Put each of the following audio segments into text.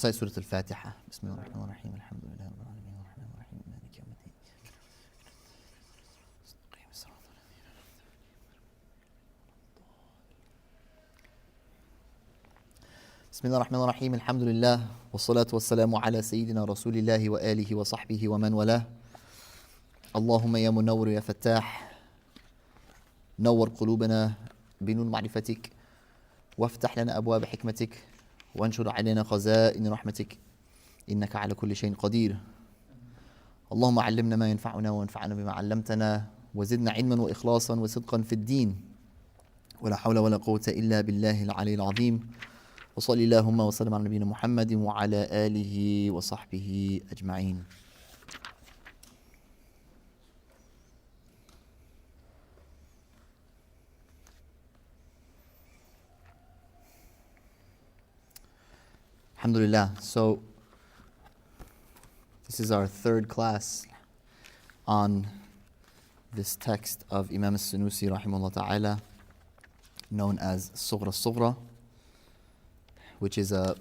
recite Surah Al-Fatiha. Bismillahirrahmanirrahim. Alhamdulillah Rabbil Alameen. Ar-Rahmanir-Rahim. Maliki Yawmiddin. Bismillahirrahmanirrahim. Alhamdulillah. Wassalatu wassalamu ala Sayyidina Rasulillahi wa alihi wa sahbihi wa man walah. Allahumma ya munawwir ya fattah. نور قلوبنا بنور معرفتك وافتح لنا أبواب حكمتك وانشر علينا خزائن رحمتك إنك على كل شيء قدير. اللهم علمنا ما ينفعنا وانفعنا بما علمتنا وزدنا علما وإخلاصا وصدقا في الدين ولا حول ولا قوة إلا بالله العلي العظيم. وصلي اللهم وسلم على نبينا محمد وعلى آله وصحبه أجمعين. Alhamdulillah. So this is our third class on this text of Imam al-Sanūsī rahimahullah ta'ala, known as الصغرى, which is a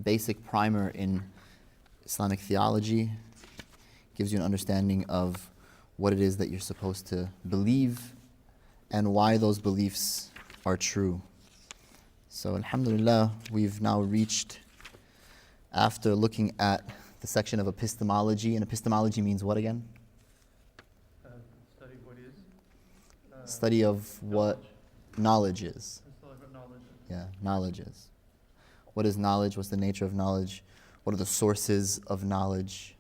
basic primer in Islamic theology. Gives you an understanding of what it is that you're supposed to believe and why those beliefs are true. So alhamdulillah, we've now reached, after looking at the section of epistemology, and epistemology means what again? Study of what is. Study of what knowledge is. Knowledge. Knowledge is. What is knowledge? What's the nature of knowledge? What are the sources of knowledge?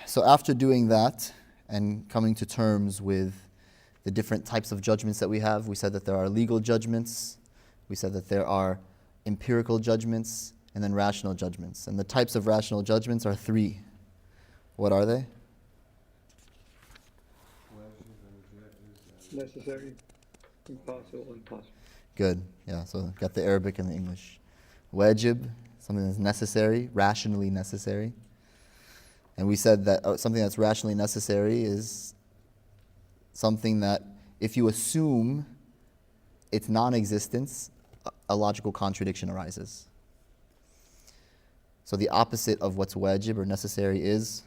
So after doing that and coming to terms with the different types of judgments that we have, we said that there are legal judgments, we said that there are empirical judgments, and then rational judgments. And the types of rational judgments are three. What are they? Necessary, impossible. Good. Yeah, so got the Arabic and the English. Wajib, something that's necessary, rationally necessary. And we said that something that's rationally necessary is something that if you assume its non-existence, a logical contradiction arises. So the opposite of what's wajib or necessary is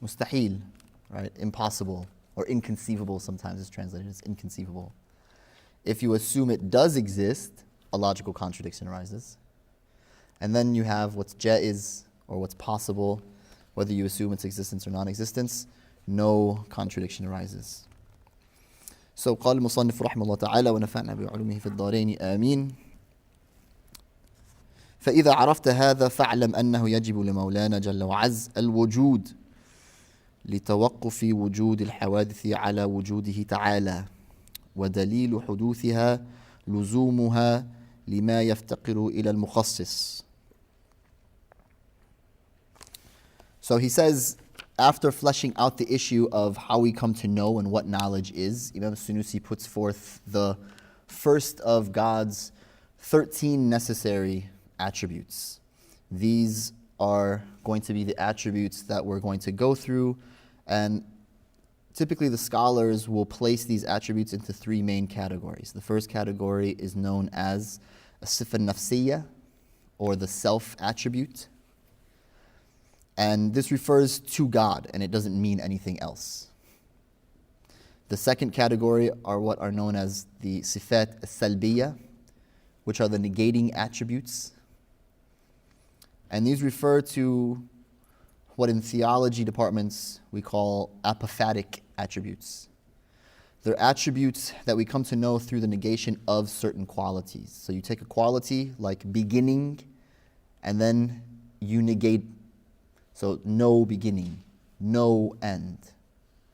mustahil, right? Impossible or inconceivable. Sometimes it's translated as inconceivable. If you assume it does exist, a logical contradiction arises. And then you have what's jaiz or what's possible, whether you assume its existence or non-existence, no contradiction arises. So قال المصنف رحمه الله تعالى ونفعنا بعلومه في الدارين آمين. فإذا عرفت هذا فاعلم أنه يجب لمولانا جل وعز الوجود لتوقف وجود الحوادث على وجوده تعالى ودليل حدوثها لزومها لما يفتقر إلى المخصص. So he says, after fleshing out the issue of how we come to know and what knowledge is, Imam al-Sanūsī puts forth the first of God's 13 necessary attributes. These are going to be the attributes that we're going to go through, and typically the scholars will place these attributes into three main categories. The first category is known as as-sifa nafsiyya, or the self attribute, and this refers to God and it doesn't mean anything else. The second category are what are known as the sifat as-salbiyya, which are the negating attributes. And these refer to what in theology departments we call apophatic attributes. They're attributes that we come to know through the negation of certain qualities. So you take a quality like beginning, and then you negate, so no beginning, no end.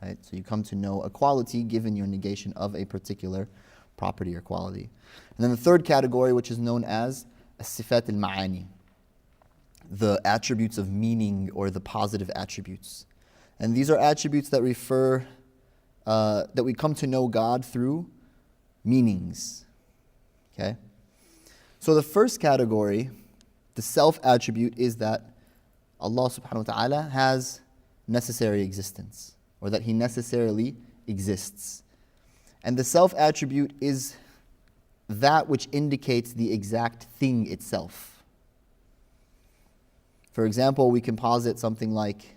Right? So you come to know a quality given your negation of a particular property or quality. And then the third category, which is known as as-sifat al-ma'ani, the attributes of meaning or the positive attributes. And these are attributes that refer, that we come to know God through meanings. Okay? So the first category, the self-attribute, is that Allah subhanahu wa ta'ala has necessary existence, or that He necessarily exists. And the self-attribute is that which indicates the exact thing itself. For example, we can posit something like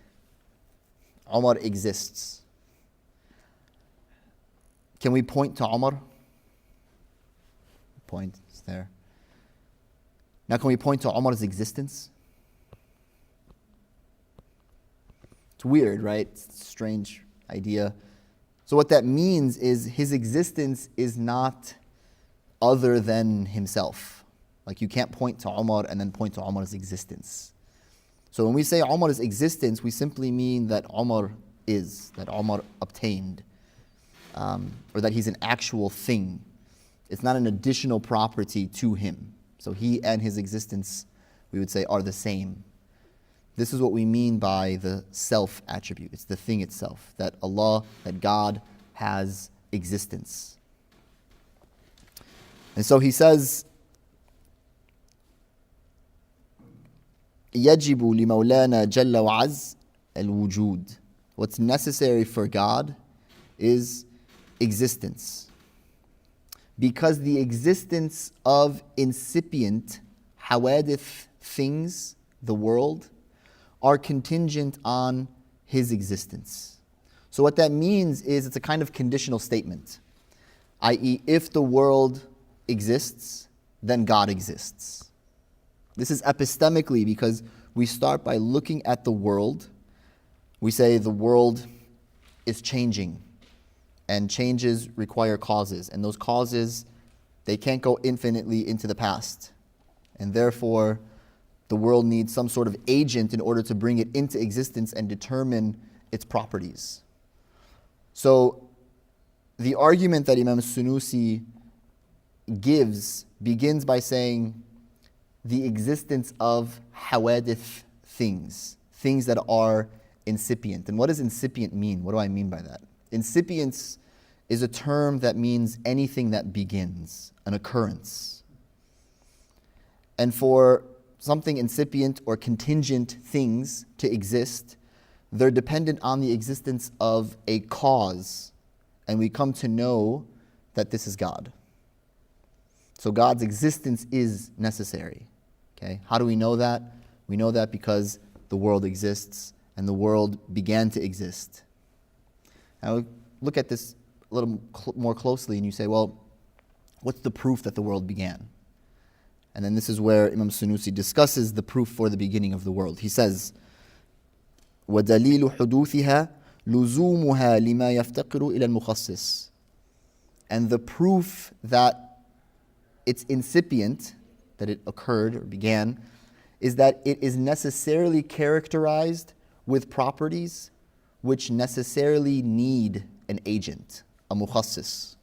Umar exists. Can we point to Umar? Point is there. Now can we point to Umar's existence? It's weird, right? It's a strange idea. So what that means is his existence is not other than himself. Like you can't point to Umar and then point to Umar's existence. So when we say Umar's existence, we simply mean that Umar is, that Umar obtained, or that he's an actual thing. It's not an additional property to him. So he and his existence, we would say, are the same. This is what we mean by the self attribute. It's the thing itself, that Allah, that God has existence. And so he says, يجب لمولانا جل وعز الوجود. What's necessary for God is existence. Because the existence of incipient hawadith things, the world, are contingent on his existence. So what that means is it's a kind of conditional statement, i.e., if the world exists, then God exists. This is epistemically because we start by looking at the world. We say the world is changing, and changes require causes, and those causes, they can't go infinitely into the past, and therefore the world needs some sort of agent in order to bring it into existence and determine its properties. So the argument that Imam al-Sanūsī gives begins by saying the existence of hawadith things that are incipient. And what does incipient mean? What do I mean by that? Incipience is a term that means anything that begins, an occurrence. And for something incipient or contingent things to exist, they're dependent on the existence of a cause, and we come to know that this is God. So God's existence is necessary. Okay? How do we know that? We know that because the world exists, and the world began to exist. Now look at this a little more closely, and you say, well, what's the proof that the world began? And then this is where Imam al-Sanūsī discusses the proof for the beginning of the world. He says, وَدَلِيلُ حُدُوثِهَا لُزُومُهَا لِمَا يَفْتَقِرُ إِلَى الْمُخَصِّصِ. And the proof that it's incipient, that it occurred or began, is that it is necessarily characterized with properties which necessarily need an agent, a mukhassis.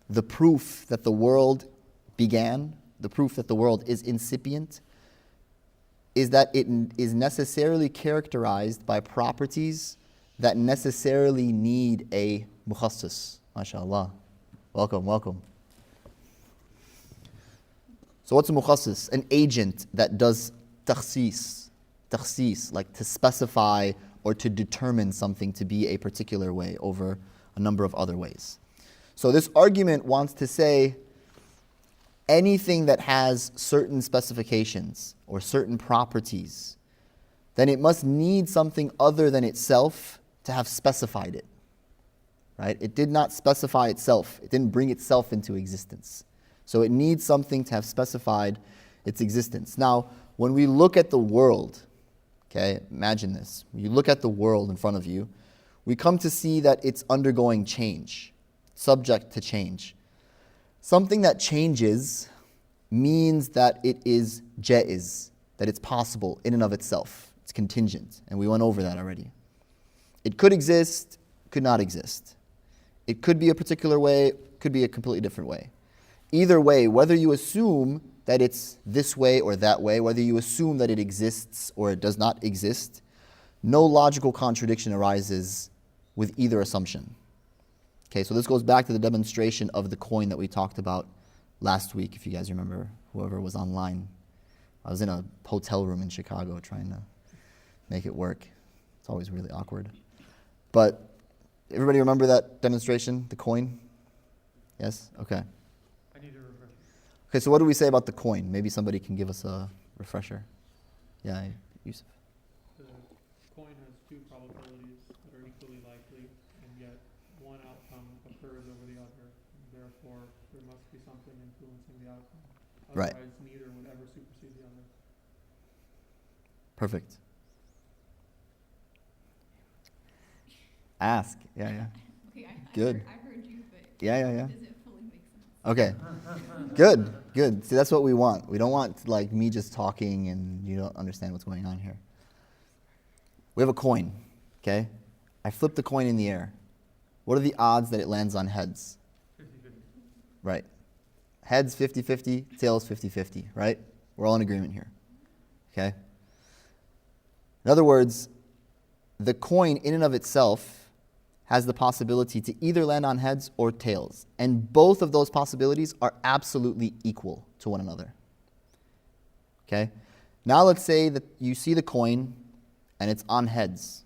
The proof that the world began, the proof that the world is incipient, is that it is necessarily characterized by properties that necessarily need a mukhassis. MashaAllah. Welcome, welcome. So what's a mukhassis? An agent that does takhsis, like to specify or to determine something to be a particular way over a number of other ways. So this argument wants to say anything that has certain specifications or certain properties, then it must need something other than itself to have specified it. Right? It did not specify itself. It didn't bring itself into existence. So it needs something to have specified its existence. Now, when we look at the world, okay, imagine this. When you look at the world in front of you, we come to see that it's undergoing change, subject to change. Something that changes means that it is jaiz, that it's possible in and of itself. It's contingent, and we went over that already. It could exist, could not exist. It could be a particular way, could be a completely different way. Either way, whether you assume that it's this way or that way, whether you assume that it exists or it does not exist, no logical contradiction arises with either assumption. Okay, so this goes back to the demonstration of the coin that we talked about last week, if you guys remember, whoever was online. I was in a hotel room in Chicago trying to make it work. It's always really awkward. But everybody remember that demonstration, the coin? Yes? Okay. Okay, so what do we say about the coin? Maybe somebody can give us a refresher. Yeah, Yusuf. The coin has two probabilities that are equally likely, and yet one outcome occurs over the other. Therefore, there must be something influencing the outcome. Right. Otherwise, neither would ever supersede the other. Perfect. Ask. Yeah. Okay, Good. I heard you, but Yeah. does it fully make sense? Okay. Good. See, that's what we want. We don't want like me just talking and you don't understand what's going on here. We have a coin, okay? I flip the coin in the air. What are the odds that it lands on heads? 50-50. Right. Heads 50-50, tails 50-50, right? We're all in agreement here. Okay? In other words, the coin in and of itself has the possibility to either land on heads or tails. And both of those possibilities are absolutely equal to one another. Okay? Now let's say that you see the coin and it's on heads.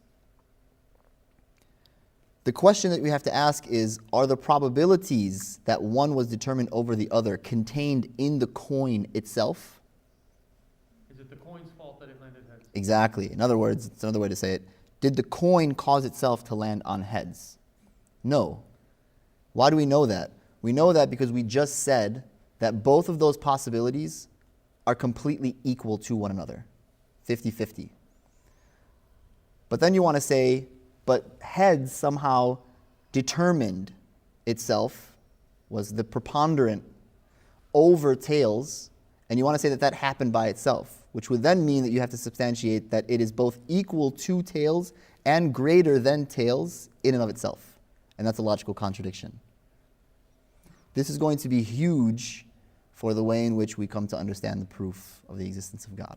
The question that we have to ask is, are the probabilities that one was determined over the other contained in the coin itself? Is it the coin's fault that it landed heads? Exactly. In other words, it's another way to say it. Did the coin cause itself to land on heads? No. Why do we know that? We know that because we just said that both of those possibilities are completely equal to one another. 50-50. But then you want to say, but heads somehow determined itself, was the preponderant over tails, and you want to say that that happened by itself, which would then mean that you have to substantiate that it is both equal to tails and greater than tails in and of itself. And that's a logical contradiction. This is going to be huge for the way in which we come to understand the proof of the existence of God.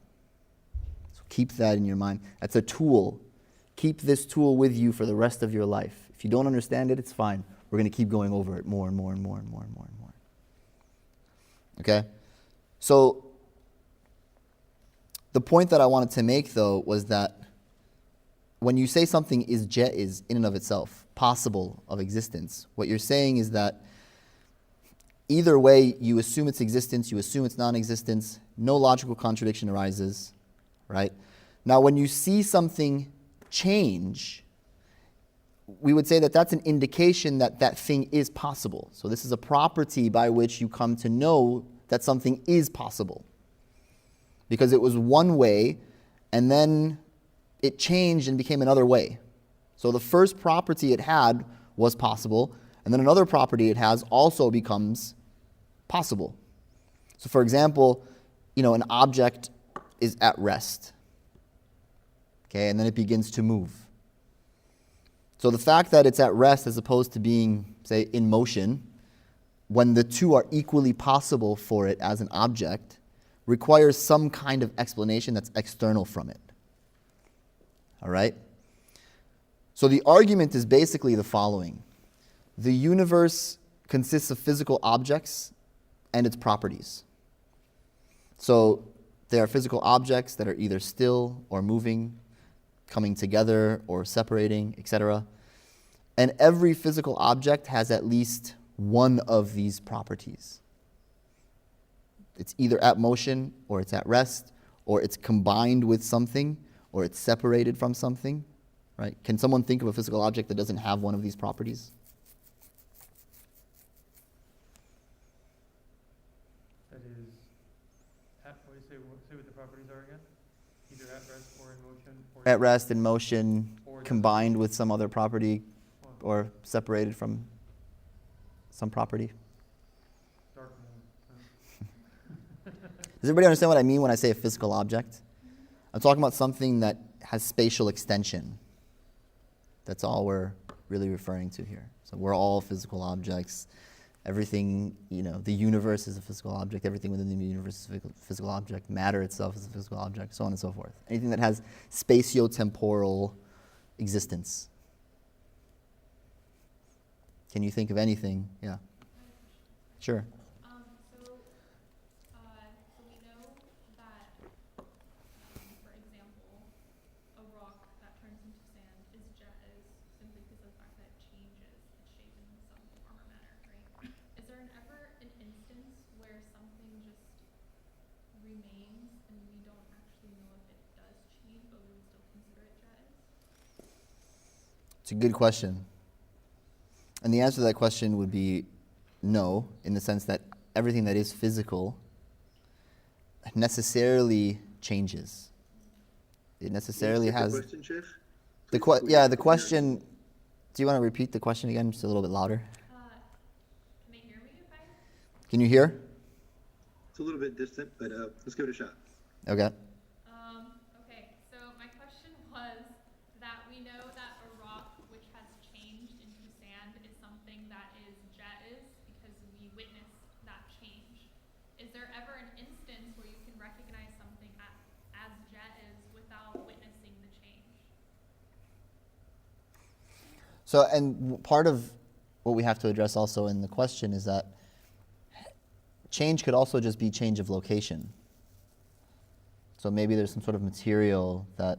So keep that in your mind. That's a tool. Keep this tool with you for the rest of your life. If you don't understand it, it's fine. We're going to keep going over it more and more and more and more and more and more. Okay? So the point that I wanted to make, though, was that when you say something is in and of itself possible of existence, what you're saying is that either way, you assume its existence, you assume its non-existence, no logical contradiction arises, right? Now, when you see something change, we would say that that's an indication that that thing is possible. So this is a property by which you come to know that something is possible. Because it was one way, and then it changed and became another way. So the first property it had was possible, and then another property it has also becomes possible. So for example, an object is at rest. Okay, and then it begins to move. So the fact that it's at rest as opposed to being, say, in motion, when the two are equally possible for it as an object, requires some kind of explanation that's external from it. All right? So the argument is basically the following. The universe consists of physical objects and its properties. So there are physical objects that are either still or moving, coming together or separating, etc. And every physical object has at least one of these properties. It's either at motion, or it's at rest, or it's combined with something, or it's separated from something, right? Can someone think of a physical object that doesn't have one of these properties? That is, say what the properties are again? Either at rest or in motion? Or At rest, in motion, combined with some other property, or separated from some property. Dark mode. Does everybody understand what I mean when I say a physical object? I'm talking about something that has spatial extension. That's all we're really referring to here. So we're all physical objects. Everything, the universe is a physical object. Everything within the universe is a physical object. Matter itself is a physical object, so on and so forth. Anything that has spatio-temporal existence. Can you think of anything? Yeah. Sure. So we know that, for example, a rock that turns into sand is simply because of the fact that it changes its shape in some form or manner, right? Is there ever an instance where something It's a good question. And the answer to that question would be no, in the sense that everything that is physical necessarily changes. It necessarily has... The question, Sheikh? The question... Do you want to repeat the question again, just a little bit louder? Can they hear me if I... Can you hear? It's a little bit distant, but let's give it a shot. Okay. Okay, so my question was that we know that a rock which has changed into sand is something that is jaiz because we witness that change. Is there ever an instance where you can recognize something as jaiz without witnessing the change? So, and part of what we have to address also in the question is that change could also just be change of location. So maybe there's some sort of material that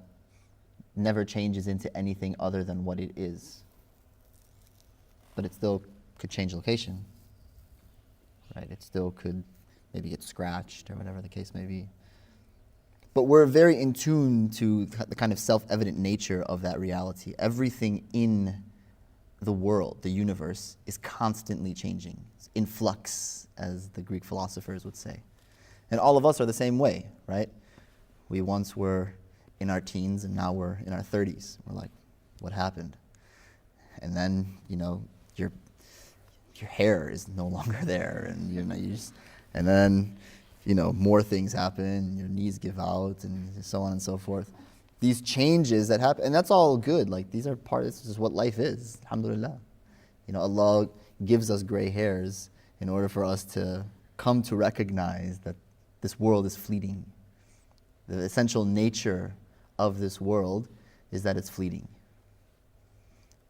never changes into anything other than what it is. But it still could change location, right? It still could maybe get scratched or whatever the case may be. But we're very in tune to the kind of self-evident nature of that reality. Everything in the world, the universe, is constantly changing. It's in flux, as the Greek philosophers would say. And all of us are the same way, right? We once were in our teens and now we're in our 30s. We're like, what happened? And then, your hair is no longer there, and and then, more things happen, your knees give out, and so on and so forth. These changes that happen, and that's all good. Like, these are this is what life is. Alhamdulillah. Allah gives us gray hairs in order for us to come to recognize that this world is fleeting. The essential nature of this world is that it's fleeting,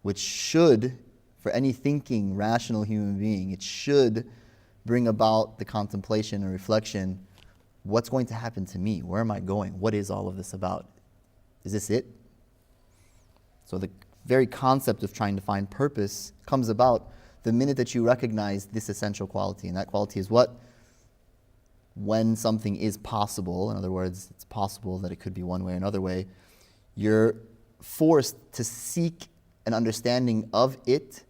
which should, for any thinking, rational human being, it should bring about the contemplation and reflection, what's going to happen to me? Where am I going? What is all of this about? Is this it? So the very concept of trying to find purpose comes about the minute that you recognize this essential quality. And that quality is what? When something is possible, in other words, it's possible that it could be one way or another way, you're forced to seek an understanding of it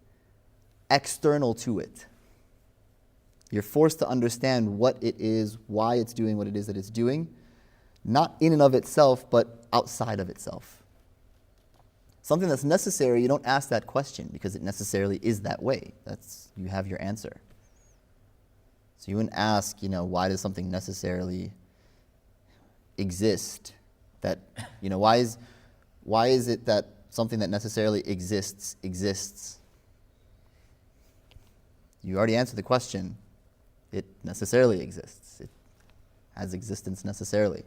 external to it. You're forced to understand what it is, why it's doing what it is that it's doing, not in and of itself, but outside of itself. Something that's necessary, you don't ask that question because it necessarily is that way. You have your answer. So you wouldn't ask, why does something necessarily exist? Why is it that something that necessarily exists? You already answered the question. It necessarily exists. It has existence necessarily.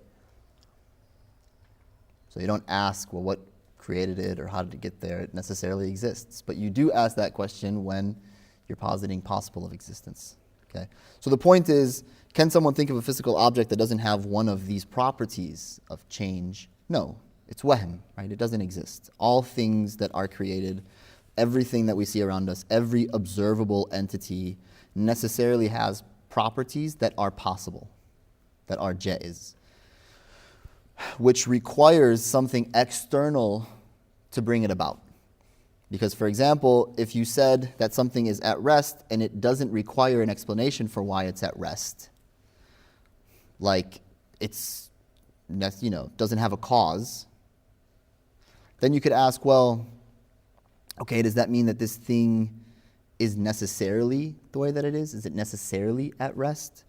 So you don't ask, well, what created it or how did it get there? It necessarily exists. But you do ask that question when you're positing possible of existence. Okay? So the point is, can someone think of a physical object that doesn't have one of these properties of change? No, it's wahm, right? It doesn't exist. All things that are created, everything that we see around us, every observable entity necessarily has properties that are possible, that are jaiz, which requires something external to bring it about. Because, for example, if you said that something is at rest and it doesn't require an explanation for why it's at rest, like doesn't have a cause, then you could ask, well, okay, does that mean that this thing is necessarily the way that it is? Is it necessarily at rest?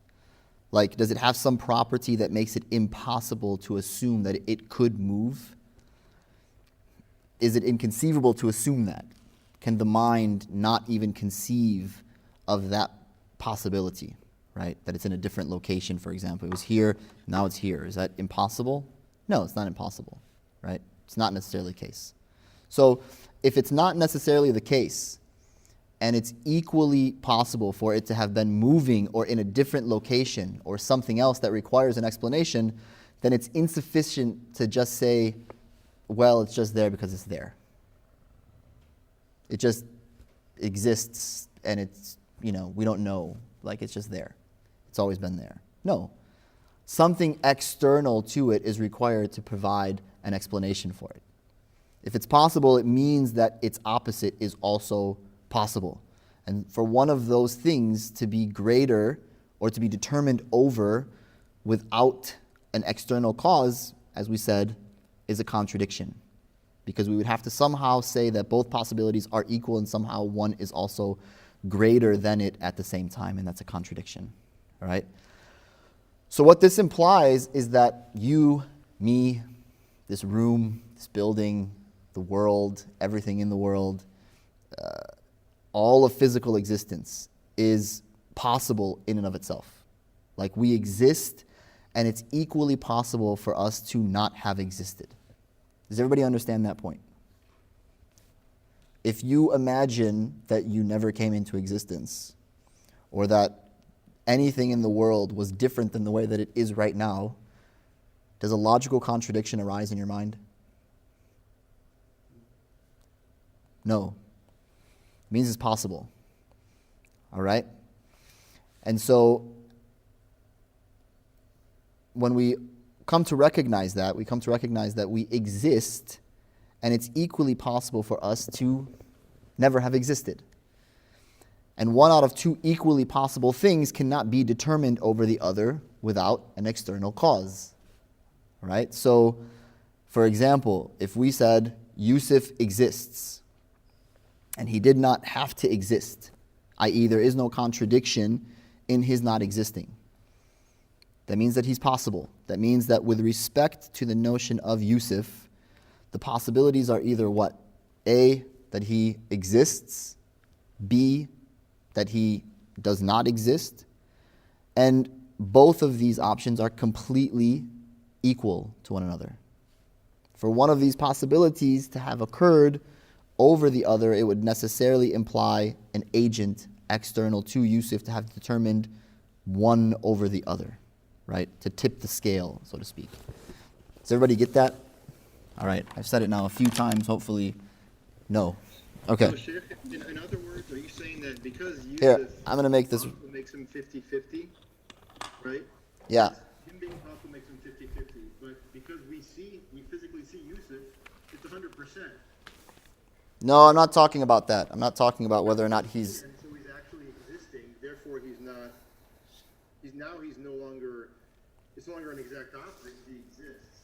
Like, does it have some property that makes it impossible to assume that it could move? Is it inconceivable to assume that? Can the mind not even conceive of that possibility, right? That it's in a different location, for example. It was here, now it's here. Is that impossible? No, it's not impossible, right? It's not necessarily the case. So if it's not necessarily the case, and it's equally possible for it to have been moving or in a different location or something else that requires an explanation, then it's insufficient to just say, well, it's just there because it's there. It just exists and it's, we don't know, like it's just there. It's always been there. No. Something external to it is required to provide an explanation for it. If it's possible, it means that its opposite is also possible. And for one of those things to be greater or to be determined over without an external cause, as we said, is a contradiction. Because we would have to somehow say that both possibilities are equal and somehow one is also greater than it at the same time, and that's a contradiction. All right? So what this implies is that you, me, this room, this building, the world, everything in the world, all of physical existence is possible in and of itself. Like we exist, and it's equally possible for us to not have existed. Does everybody understand that point? If you imagine that you never came into existence, or that anything in the world was different than the way that it is right now, does a logical contradiction arise in your mind? No. It means it's possible. All right? And so, when we come to recognize that, we exist, and it's equally possible for us to never have existed. And one out of two equally possible things cannot be determined over the other without an external cause. Right? So, for example, if we said Yusuf exists, and he did not have to exist, i.e. there is no contradiction in his not existing, that means that he's possible. That means that with respect to the notion of Yusuf, the possibilities are either what? A, that he exists, B, that he does not exist, and both of these options are completely equal to one another. For one of these possibilities to have occurred over the other, it would necessarily imply an agent external to Yusuf to have determined one over the other, right? To tip the scale, so to speak. Does everybody get that? All right, I've said it now a few times, hopefully. No. Okay. So, Sheikh, in other words, are you saying that because Yusuf Here, I'm going to make this. makes him 50-50, right? Yeah. Him being possible makes him 50-50, but because we physically see Yusuf, it's 100%. No, I'm not talking about that. I'm not talking about whether or not he's... And so he's actually existing, therefore he's no longer, it's no longer an exact opposite, he exists.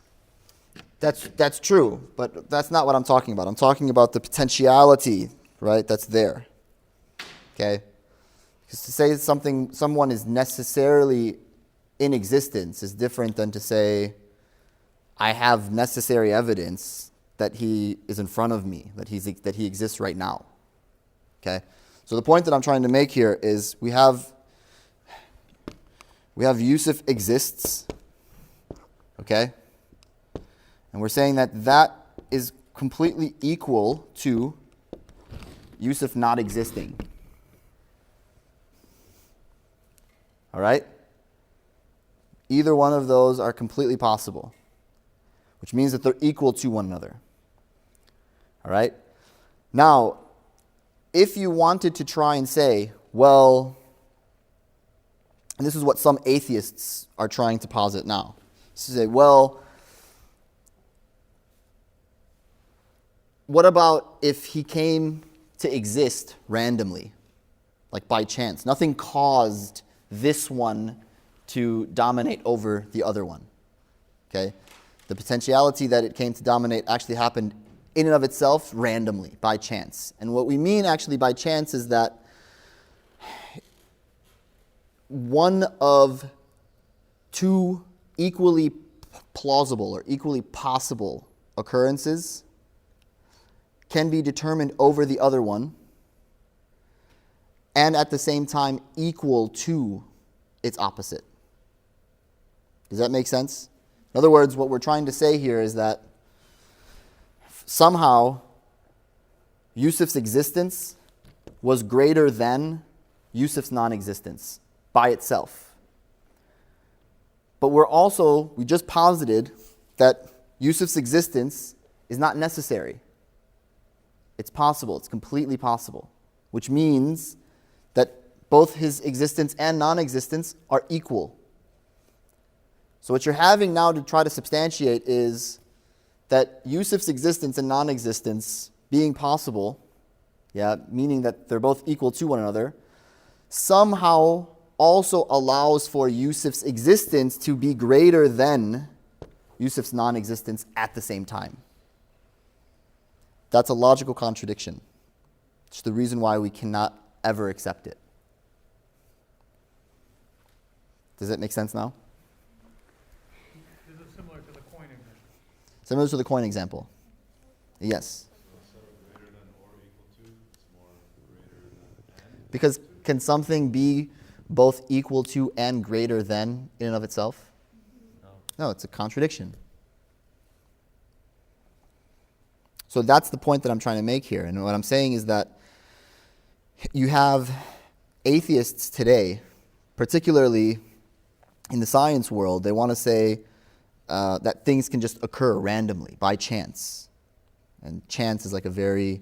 That's true, but that's not what I'm talking about. I'm talking about the potentiality, right, that's there. Okay? Because to say someone is necessarily in existence is different than to say, I have necessary evidence that he is in front of me, that he exists right now. Okay? So the point that I'm trying to make here is we have Yusuf exists, okay? And we're saying that is completely equal to Yusuf not existing. All right? Either one of those are completely possible, which means that they're equal to one another. All right? Now, if you wanted to try and say, well, and this is what some atheists are trying to posit now, to say, well, what about if he came to exist randomly, like by chance? Nothing caused this one to dominate over the other one. Okay? The potentiality that it came to dominate actually happened in and of itself randomly, by chance. And what we mean actually by chance is that one of two equally plausible or equally possible occurrences can be determined over the other one and at the same time equal to its opposite. Does that make sense? In other words, what we're trying to say here is that somehow Yusuf's existence was greater than Yusuf's non-existence by itself. But we just posited that Yusuf's existence is not necessary. It's possible, it's completely possible, which means that both his existence and non-existence are equal. So what you're having now to try to substantiate is that Yusuf's existence and non-existence being possible, meaning that they're both equal to one another, somehow also allows for Yusuf's existence to be greater than Yusuf's non-existence at the same time. That's a logical contradiction. It's the reason why we cannot ever accept it. Does that make sense now? This is similar to the coin example. Similar to the coin example. Yes. Because can something be both equal to and greater than in and of itself? No, it's a contradiction. So that's the point that I'm trying to make here. And what I'm saying is that you have atheists today, particularly in the science world, they want to say that things can just occur randomly, by chance. And chance is like a very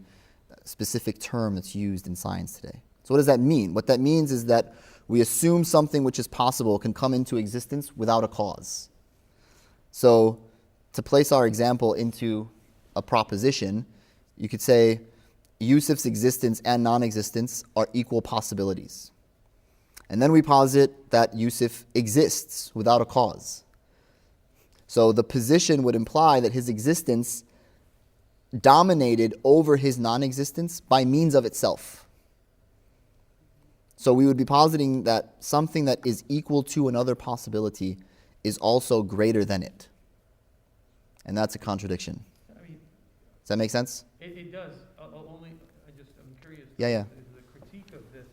specific term that's used in science today. So what does that mean? What that means is that we assume something which is possible can come into existence without a cause. So to place our example into a proposition, you could say Yusuf's existence and non-existence are equal possibilities. And then we posit that Yusuf exists without a cause. So the position would imply that his existence dominated over his non-existence by means of itself. So we would be positing that something that is equal to another possibility is also greater than it. And that's a contradiction. Does that make sense? It does. I'm curious. Yeah. Is the critique of this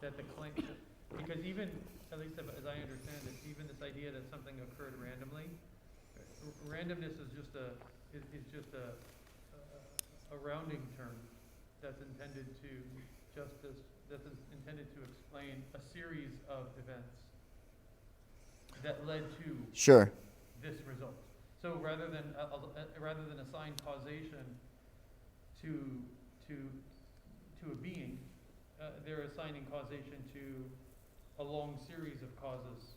that the claim, because even, at least as I understand it, even this idea that something occurred randomly, randomness is just a rounding term that's intended to explain a series of events that led to this result. So rather than assign causation to a being, they're assigning causation to a long series of causes.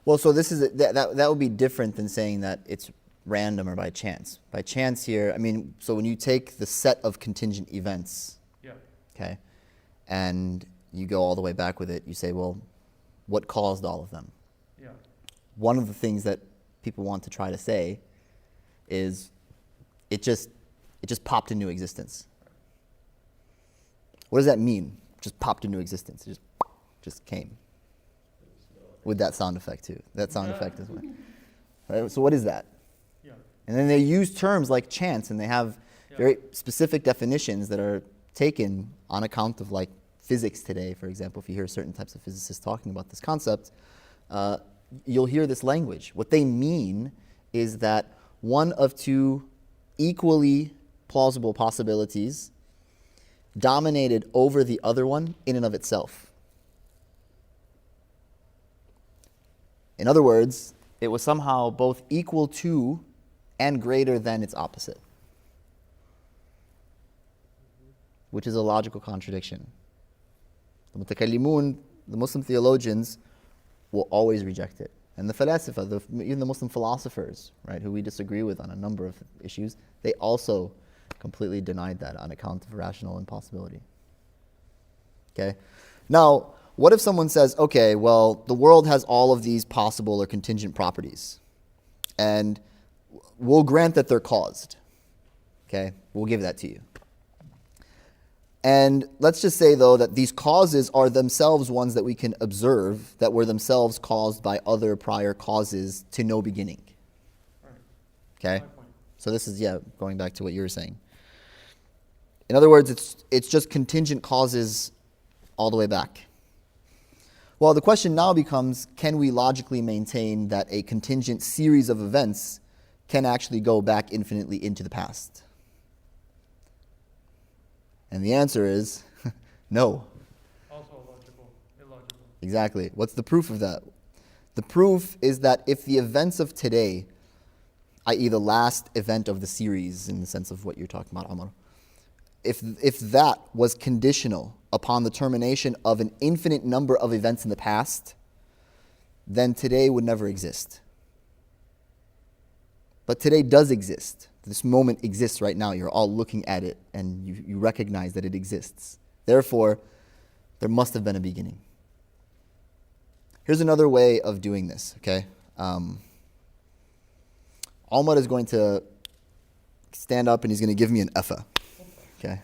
Well, so this is that would be different than saying that it's random or by chance. By chance here, so when you take the set of contingent events, okay, and you go all the way back with it, you say, well, what caused all of them? Yeah. One of the things that people want to try to say is it just popped into existence. What does that mean? Just popped into existence. It just came. With that sound effect too. That sound effect as well. Right? So what is that? Yeah. And then they use terms like chance, and they have very specific definitions that are taken on account of like physics today. For example, if you hear certain types of physicists talking about this concept, you'll hear this language. What they mean is that one of two equally plausible possibilities dominated over the other one in and of itself. In other words, it was somehow both equal to and greater than its opposite, which is a logical contradiction. The mutakallimun, the Muslim theologians, will always reject it. And the falasifa, even the Muslim philosophers, right, who we disagree with on a number of issues, they also completely denied that on account of rational impossibility. Okay? Now, what if someone says, okay, well, the world has all of these possible or contingent properties, and we'll grant that they're caused. Okay? We'll give that to you. And let's just say, though, that these causes are themselves ones that we can observe that were themselves caused by other prior causes to no beginning. Right. Okay? So this is, going back to what you were saying. In other words, it's just contingent causes all the way back. Well, the question now becomes, can we logically maintain that a contingent series of events can actually go back infinitely into the past? And the answer is no. Also illogical. Exactly. What's the proof of that? The proof is that if the events of today, i.e. the last event of the series in the sense of what you're talking about, Amr, if that was conditional upon the termination of an infinite number of events in the past, then today would never exist. But today does exist. This moment exists right now. You're all looking at it, and you recognize that it exists. Therefore, there must have been a beginning. Here's another way of doing this, okay? Ahmad is going to stand up and he's going to give me an effa, okay?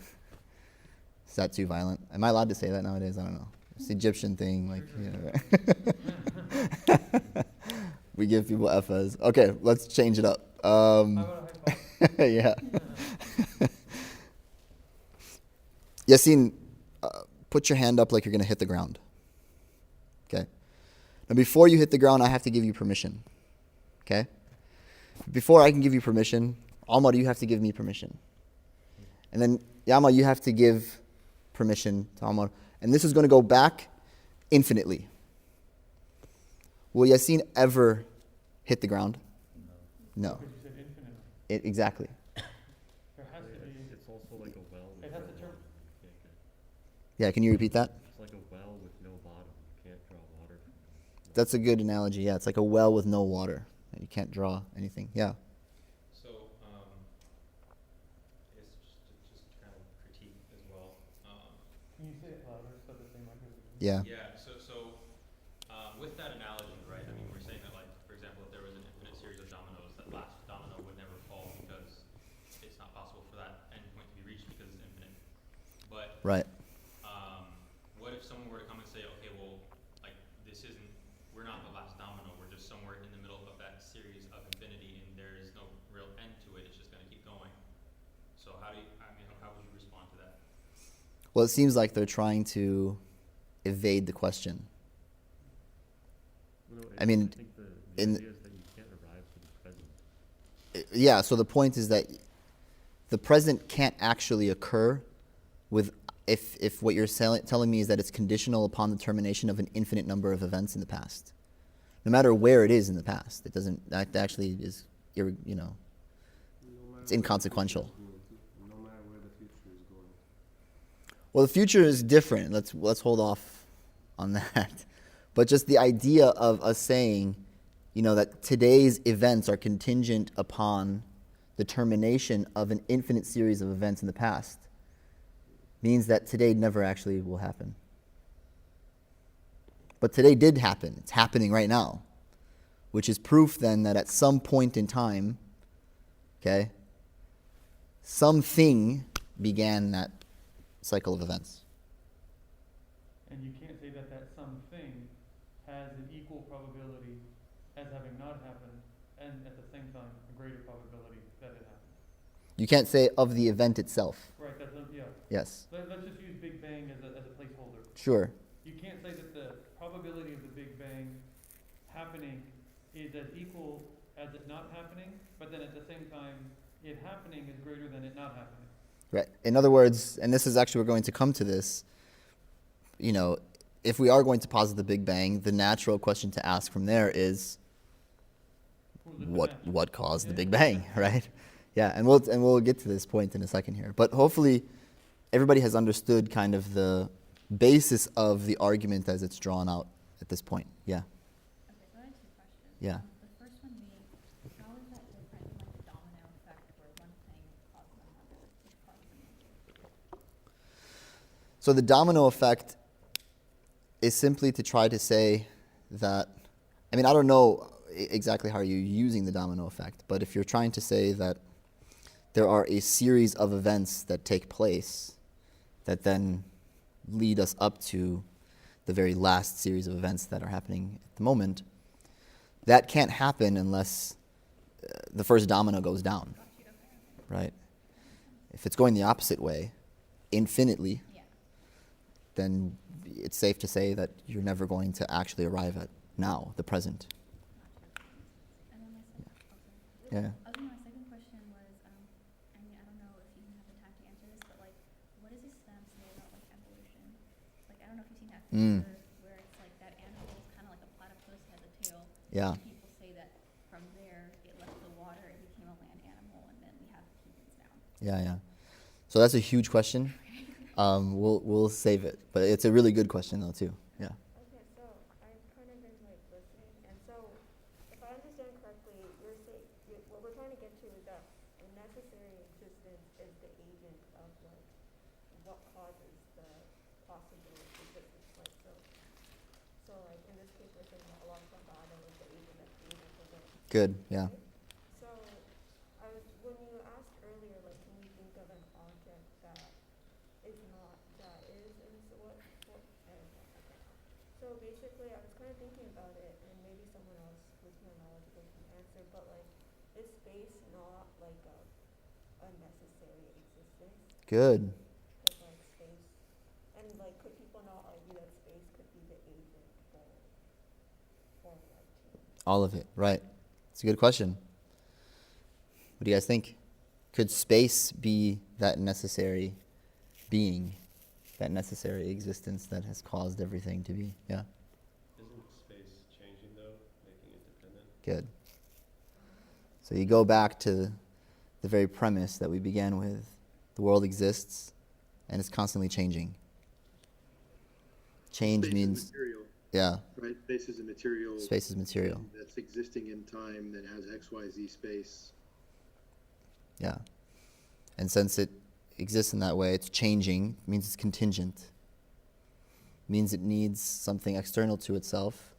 Is that too violent? Am I allowed to say that nowadays? I don't know. It's the Egyptian thing, like, you know, right? We give people effas. Okay, let's change it up. Yeah. Yassine, put your hand up like you're going to hit the ground. Okay? Now, before you hit the ground, I have to give you permission. Okay? Before I can give you permission, Alma, you have to give me permission. And then, Yama, you have to give permission to Alma. And this is going to go back infinitely. Will Yassine ever hit the ground? No. Because you said infinitely. Exactly. There has to be. It's also like a well with It has no to turn. bottom. Yeah, can you repeat that? It's like a well with no bottom. You can't draw water. That's a good analogy. Yeah, it's like a well with no water. You can't draw anything. Yeah. So, it's just kind of critique as well. Can you say it louder so that they might hear it? Yeah. Yeah. So, with that analogy, right? I mean, we're saying that, like, for example, if there was an infinite series of dominoes, that last domino would never fall because it's not possible for that endpoint to be reached because it's infinite. But Right. what if someone were to come and say, okay, well, like, this isn't, we're not the last domino, we're just somewhere in the middle of that series of infinity, and there is no real end to it, it's just going to keep going. So how would you respond to that? Well, it seems like they're trying to evade the question. No, I mean, think the in- idea is that you can't arrive to the present. Yeah, so the point is that the present can't actually occur with if what you're telling me is that it's conditional upon the termination of an infinite number of events in the past. No matter where it is in the past, it doesn't, that actually is, it's inconsequential. No matter where the future is going. Well, the future is different. Let's hold off on that. But just the idea of us saying, that today's events are contingent upon the termination of an infinite series of events in the past means that today never actually will happen. But today did happen. It's happening right now, which is proof then that at some point in time, okay, something began that cycle of events. And you can't say that that something has an equal probability as having not happened, and at the same time, a greater probability that it happened. You can't say of the event itself. Right, yeah. Yes. Let's just use Big Bang as a placeholder. Sure. You can't say that the probability of the Big Bang happening is as equal as it not happening, but then at the same time, it happening is greater than it not happening. Right. In other words, and this is actually, we're going to come to this, if we are going to posit the Big Bang, the natural question to ask from there is, what caused the Big Bang, right? Yeah, and we'll get to this point in a second here. But hopefully everybody has understood kind of the basis of the argument as it's drawn out at this point. Yeah. Okay, so I have two questions. Yeah. The first one being, how is that different from like the domino effect where one thing causes another, which causes another? So the domino effect is simply to try to say that, I don't know exactly how you're using the domino effect, but if you're trying to say that there are a series of events that take place that then lead us up to the very last series of events that are happening at the moment, that can't happen unless the first domino goes down, right? If it's going the opposite way, infinitely, Yeah. then it's safe to say that you're never going to actually arrive at now, the present. And then my second, Yeah. my second question was, I don't know if you have the time to answer this, but like, what does Islam say about like evolution? Like, I don't know if you've seen that picture where it's like that animal is kind of like a platypus, has a tail. Yeah. And people say that from there it left the water, it became a land animal, and then we have humans now. Yeah. So that's a huge question. We'll save it, but it's a really good question though too. Yeah. Okay, so I've kind of been like listening, and so if I understand correctly, what we're trying to Good, yeah. So, when you asked earlier, like, can you think of an object that is not, that is, and so so basically, I was kind of thinking about it, and maybe someone else who's more knowledgeable can answer, but like, is space not like a necessary existence? Good. But like space, and like, could people not argue that space could be the agent for like change? All of it, right. It's a good question. What do you guys think? Could space be that necessary being, that necessary existence that has caused everything to be? Yeah. Isn't space changing though, making it dependent? Good. So you go back to the very premise that we began with. The world exists and it's constantly changing. Change Space means, is material, yeah, right? Space is a material. space is material. That's existing in time that has X, Y, Z space. Yeah. And since it exists in that way, it's changing, means it's contingent. Means it needs something external to itself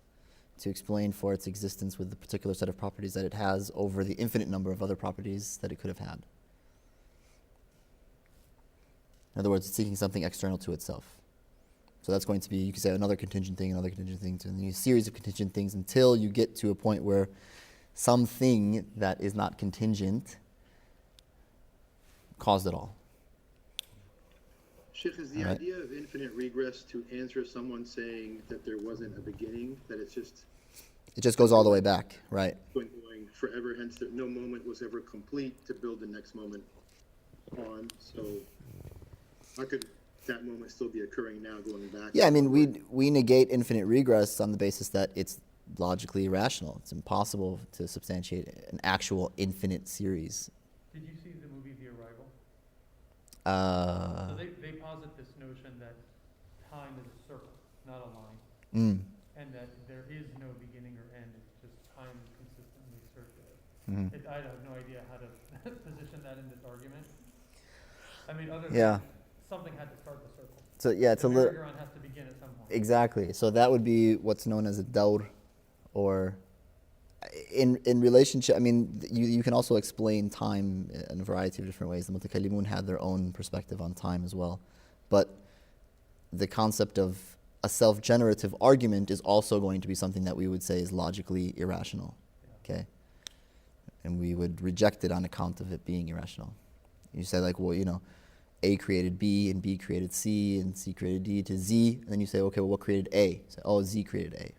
to explain for its existence with the particular set of properties that it has over the infinite number of other properties that it could have had. In other words, it's seeking something external to itself. So that's going to be, you could say, another contingent thing, and then a series of contingent things until you get to a point where something that is not contingent caused it all. Sheikh, is the All right. idea of infinite regress to answer someone saying that there wasn't a beginning, that it's just It just goes all the way back, right? going forever, hence that no moment was ever complete to build the next moment on. So how could that moment still be occurring now going back? Yeah, I mean, we negate infinite regress on the basis that it's logically irrational. It's impossible to substantiate an actual infinite series. Did you see the movie The Arrival? So Uh, they posit this notion that time is a circle, not a line, mm, and that there is no beginning or end. It's just time is consistently circular. mhm. I have no idea how to position that in this argument. I mean, other Yeah. than something had to start the circle. So yeah, it's a The little merry-go-round has to begin at some point. exactly. So that would be what's known as a dawr, or in relationship. I mean, you can also explain time in a variety of different ways. The mutakallimun had their own perspective on time as well, but the concept of a self-generative argument is also going to be something that we would say is logically irrational. Okay, and we would reject it on account of it being irrational. You say like, well, you know, A created B and B created C and C created D to Z, and then you say, okay, well, what created A? You say, oh, Z created A.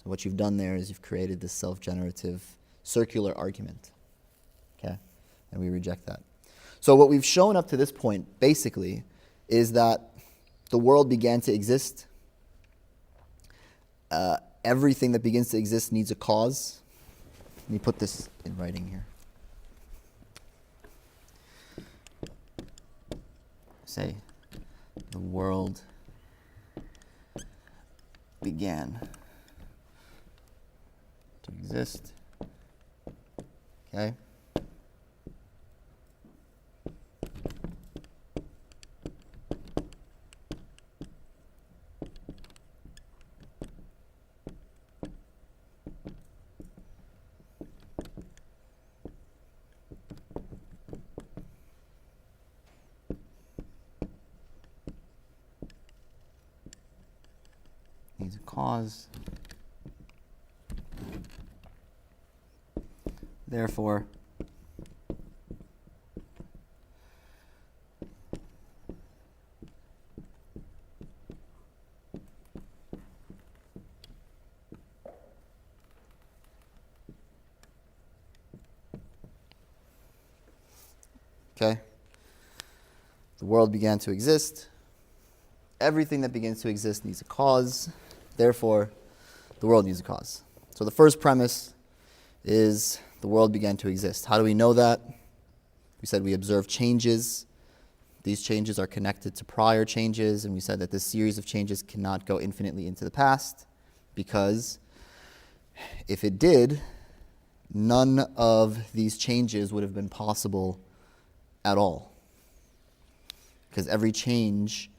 So what you've done there is you've created this self-generative circular argument. Okay, and we reject that. So what we've shown up to this point, basically, is that the world began to exist. Everything that begins to exist needs a cause. Let me put this in writing here. Say, the world began to exist. Okay? Needs a cause. Therefore, okay, the world began to exist. Everything that begins to exist needs a cause. Therefore, the world needs a cause. So the first premise is the world began to exist. How do we know that? We said we observe changes. These changes are connected to prior changes, and we said that this series of changes cannot go infinitely into the past, because if it did, none of these changes would have been possible at all. Because every change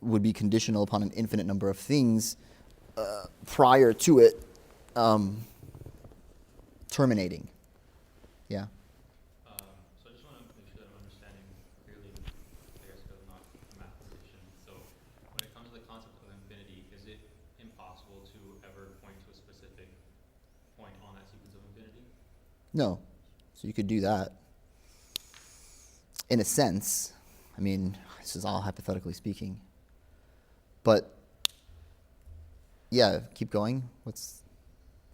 would be conditional upon an infinite number of things, prior to it terminating. Yeah. So I just want to make sure that I'm understanding clearly, I guess because I'm not a mathematician. So when it comes to the concept of infinity, is it impossible to ever point to a specific point on that sequence of infinity? No. So you could do that. In a sense. I mean, this is all hypothetically speaking. But yeah, keep going. What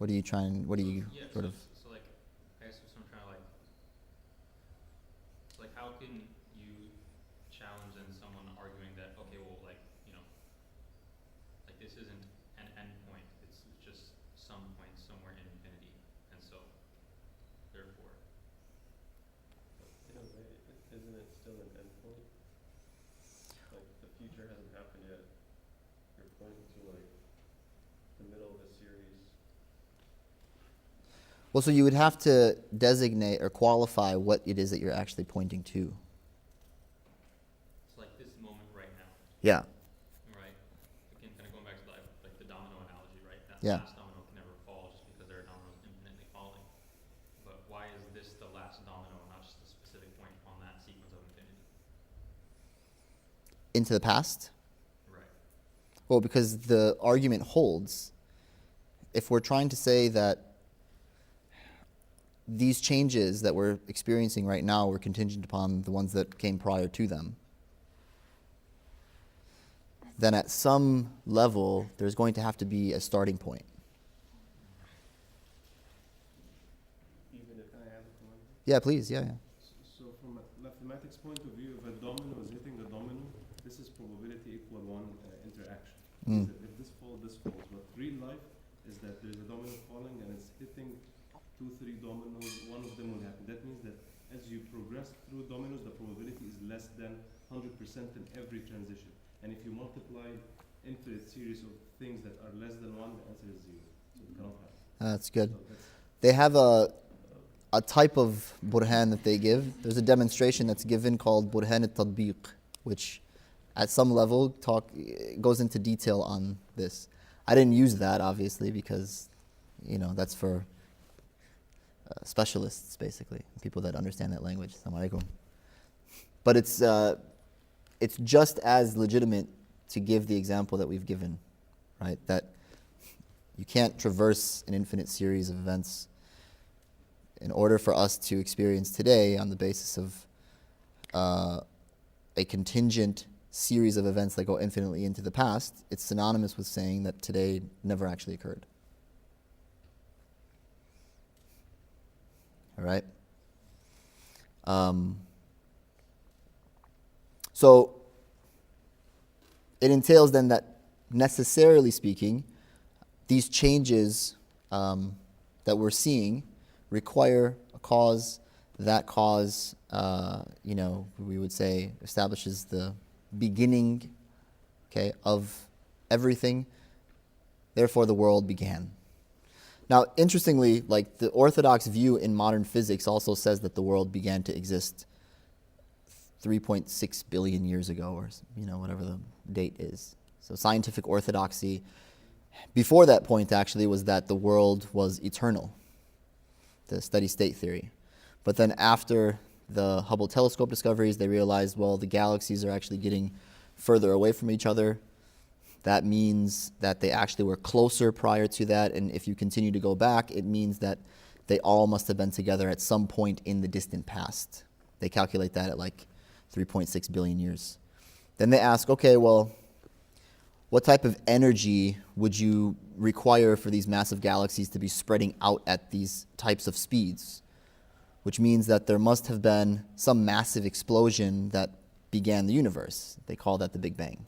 are you trying, what are you Yeah, sort of... So like, I guess what I'm trying to like how can you challenge then someone arguing that, okay, well, like, you know, like this isn't an endpoint, it's just some point somewhere in infinity, and so, therefore. In a way, isn't it still an endpoint? Like, the future hasn't happened yet. You're pointing to, like, the middle of a series. Well, so you would have to designate or qualify what it is that you're actually pointing to. It's like this moment right now, Yeah. right? Again, kind of going back to like the domino analogy, right? That Yeah. last domino can never fall just because there are dominoes infinitely falling. But why is this the last domino, not just a specific point on that sequence of infinity? Into the past? Right. Well, because the argument holds. If we're trying to say that these changes that we're experiencing right now were contingent upon the ones that came prior to them, then at some level, there's going to have to be a starting point. Even if I have a comment? Yeah, please, yeah. So from a mathematics point of view, if a domino is hitting a domino, this is probability equal 1 interaction. Mm. If this falls, this falls. But real life is that there's a domino falling and it's hitting 2, 3 dominoes, one of them will happen. That means that as you progress through dominoes, the probability is less than 100% in every transition. And if you multiply infinite series of things that are less than 1, the answer is 0. So it cannot happen. That's good. So that's They have a type of burhan that they give. There's a demonstration that's given called burhan al-tadbiq, which at some level goes into detail on this. I didn't use that, obviously, because, that's for specialists, basically, people that understand that language. Assalamu alaikum. But it's just as legitimate to give the example that we've given, right? That you can't traverse an infinite series of events in order for us to experience today on the basis of a contingent series of events that go infinitely into the past. It's synonymous with saying that today never actually occurred. All right? So it entails then that, necessarily speaking, these changes that we're seeing require a cause. That cause, we would say, establishes the beginning, of everything. Therefore, the world began. Now, interestingly, like the orthodox view in modern physics also says that the world began to exist 3.6 billion years ago, or whatever the date is. So scientific orthodoxy before that point actually was that the world was eternal, the steady state theory. But then after the Hubble telescope discoveries, they realized, well, the galaxies are actually getting further away from each other. That means that they actually were closer prior to that, and if you continue to go back, it means that they all must have been together at some point in the distant past. They calculate that at like 3.6 billion years. Then they ask, okay, well, what type of energy would you require for these massive galaxies to be spreading out at these types of speeds? Which means that there must have been some massive explosion that began the universe. They call that the Big Bang.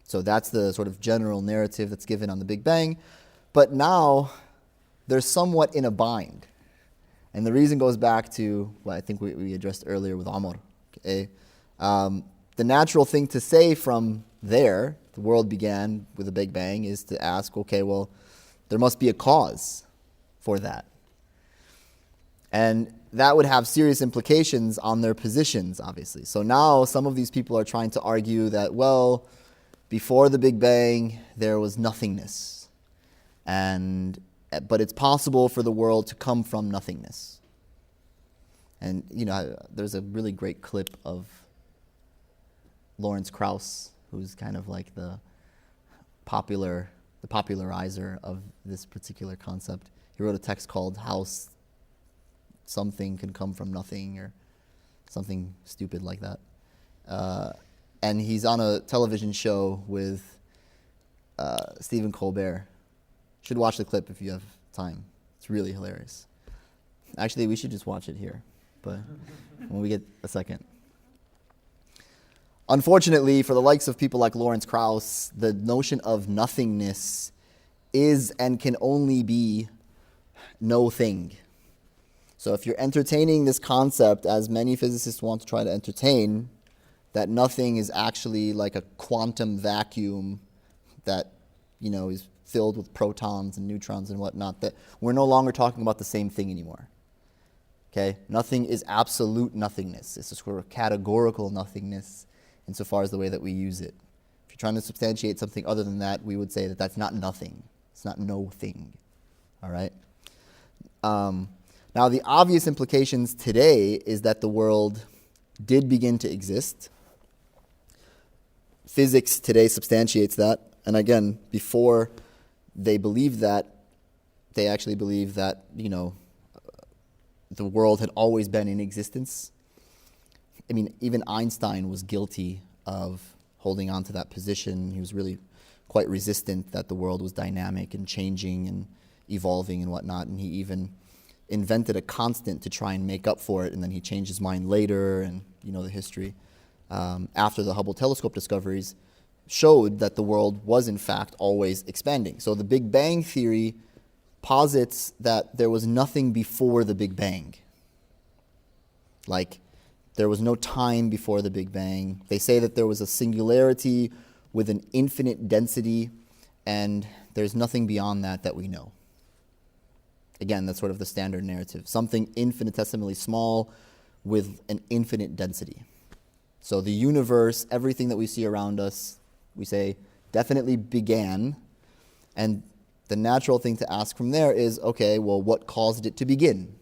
So that's the sort of general narrative that's given on the Big Bang. But now they're somewhat in a bind. And the reason goes back to what I think we addressed earlier with Amr. Okay? The natural thing to say from there, the world began with a Big Bang, is to ask, okay, well, there must be a cause for that. And that would have serious implications on their positions, obviously. So now some of these people are trying to argue that, well, before the Big Bang, there was nothingness, but it's possible for the world to come from nothingness. And there's a really great clip of Lawrence Krauss, who's kind of like the popularizer of this particular concept. He wrote a text called "How Something Can Come From Nothing," or something stupid like that. And he's on a television show with Stephen Colbert. Should watch the clip if you have time. It's really hilarious. Actually, we should just watch it here, but when we get a second. Unfortunately, for the likes of people like Lawrence Krauss, the notion of nothingness is and can only be no thing. So if you're entertaining this concept, as many physicists want to try to entertain, that nothing is actually like a quantum vacuum that, is filled with protons and neutrons and whatnot, that we're no longer talking about the same thing anymore. Okay? Nothing is absolute nothingness. It's a sort of categorical nothingness insofar as the way that we use it. If you're trying to substantiate something other than that, we would say that that's not nothing. It's not no thing. All right? Now, the obvious implications today is that the world did begin to exist. Physics today substantiates that. And again, before they believed that, they actually believed that, the world had always been in existence. I mean, even Einstein was guilty of holding on to that position. He was really quite resistant that the world was dynamic and changing and evolving and whatnot. And he even invented a constant to try and make up for it, and then he changed his mind later, and the history. After the Hubble telescope discoveries showed that the world was in fact always expanding. So the Big Bang theory posits that there was nothing before the Big Bang. Like, there was no time before the Big Bang. They say that there was a singularity with an infinite density, and there's nothing beyond that we know. Again, that's sort of the standard narrative. Something infinitesimally small with an infinite density. So the universe, everything that we see around us, we say, definitely began. And the natural thing to ask from there is, okay, well, what caused it to begin?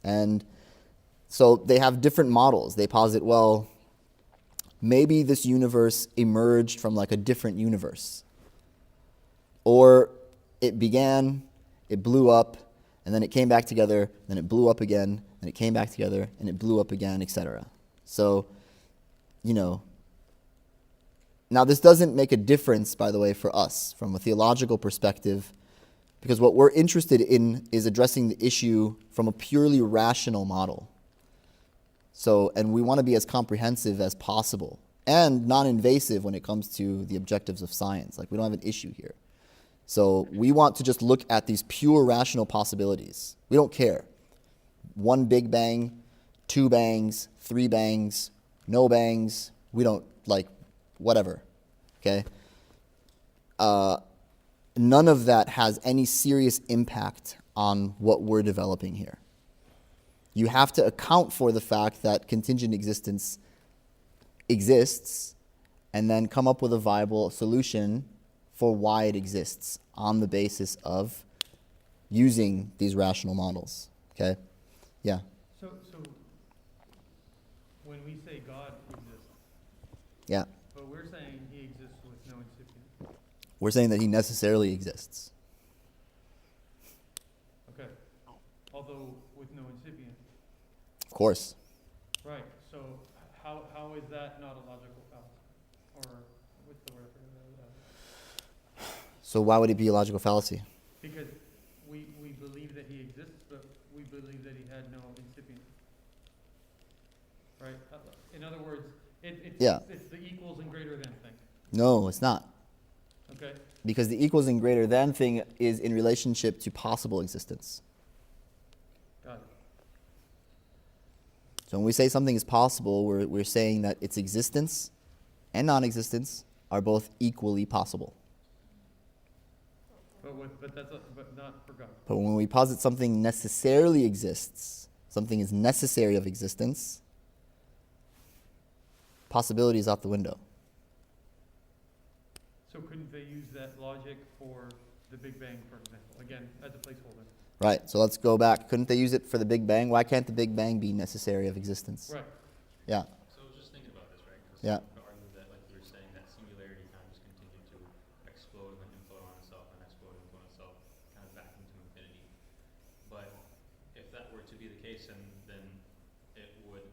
And so they have different models. They posit, well, maybe this universe emerged from like a different universe. Or it began, it blew up, and then it came back together, then it blew up again, and it came back together, and it blew up again, etc. So, now this doesn't make a difference, by the way, for us from a theological perspective, because what we're interested in is addressing the issue from a purely rational model. So, and we want to be as comprehensive as possible and non-invasive when it comes to the objectives of science. Like, we don't have an issue here. So we want to just look at these pure rational possibilities. We don't care. 1 Big Bang, 2 bangs, 3 bangs, no bangs. We don't, whatever. Okay? None of that has any serious impact on what we're developing here. You have to account for the fact that contingent existence exists and then come up with a viable solution for why it exists on the basis of using these rational models. Okay? Yeah. So when we say God exists, Yeah. but we're saying he exists with no incipient. We're saying that he necessarily exists. Okay. Although with no incipient. Of course. Right. So how is that not a logical fallacy? Or what's the word for that? So why would it be a logical fallacy? Because we believe that he exists, but we believe that he had no incipient. Right? In other words, it's the equals and greater than thing. No, it's not. Okay. Because the equals and greater than thing is in relationship to possible existence. Got it. So when we say something is possible, we're saying that its existence and non-existence are both equally possible. But not for God. But when we posit something necessarily exists, something is necessary of existence, possibility is out the window. So couldn't they use that logic for the Big Bang, for example? Again, as a placeholder. Right, so let's go back. Couldn't they use it for the Big Bang? Why can't the Big Bang be necessary of existence? Right. Yeah. So I was just thinking about this, right? 'Cause Yeah. you could argue that, like you were saying, that singularity kind of just continued to explode and implode on itself and explode and implode on itself, kind of back into infinity. But if that were to be the case, then it would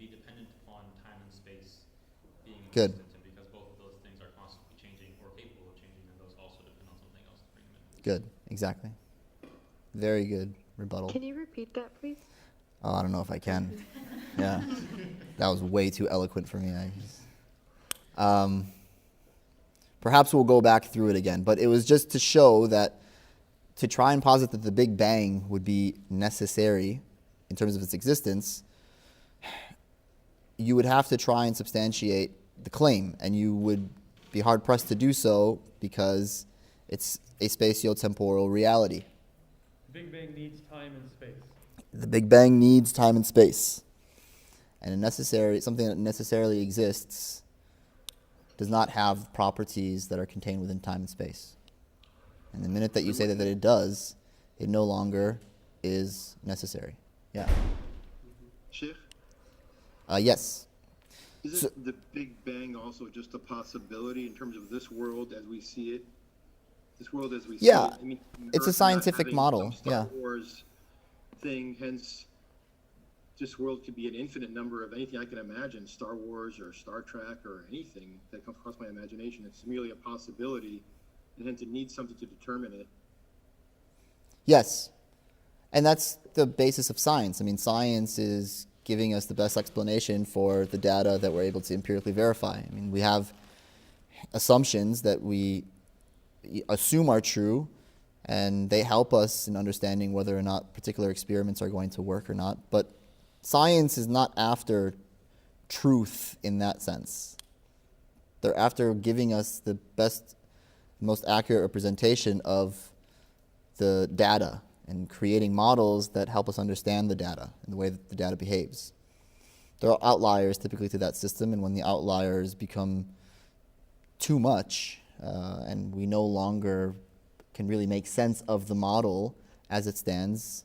be dependent upon time and space being in Good. existence, and because both of those things are constantly changing or capable of changing, then those also depend on something else to bring them in. Good, exactly. Very good rebuttal. Can you repeat that, please? Oh, I don't know if I can. Yeah. That was way too eloquent for me. Perhaps we'll go back through it again, but it was just to show that to try and posit that the Big Bang would be necessary in terms of its existence, you would have to try and substantiate the claim, and you would be hard-pressed to do so because it's a spatio-temporal reality. Big Bang needs time and space. The Big Bang needs time and space. And something that necessarily exists does not have properties that are contained within time and space. And the minute that you say that it does, it no longer is necessary. Yeah. Sheikh, Yes. isn't the Big Bang also just a possibility in terms of this world as we see it? This world as we see Yeah. it? I mean, It's a Earth not scientific having model, some Star yeah. Wars thing, hence this world could be an infinite number of anything I can imagine, Star Wars or Star Trek or anything that comes across my imagination. It's merely a possibility, and hence it needs something to determine it. Yes. And that's the basis of science. I mean, science is giving us the best explanation for the data that we're able to empirically verify. I mean, we have assumptions that we assume are true, and they help us in understanding whether or not particular experiments are going to work or not. But science is not after truth in that sense. They're after giving us the best, most accurate representation of the data and creating models that help us understand the data and the way that the data behaves. There are outliers typically to that system, and when the outliers become too much and we no longer can really make sense of the model as it stands,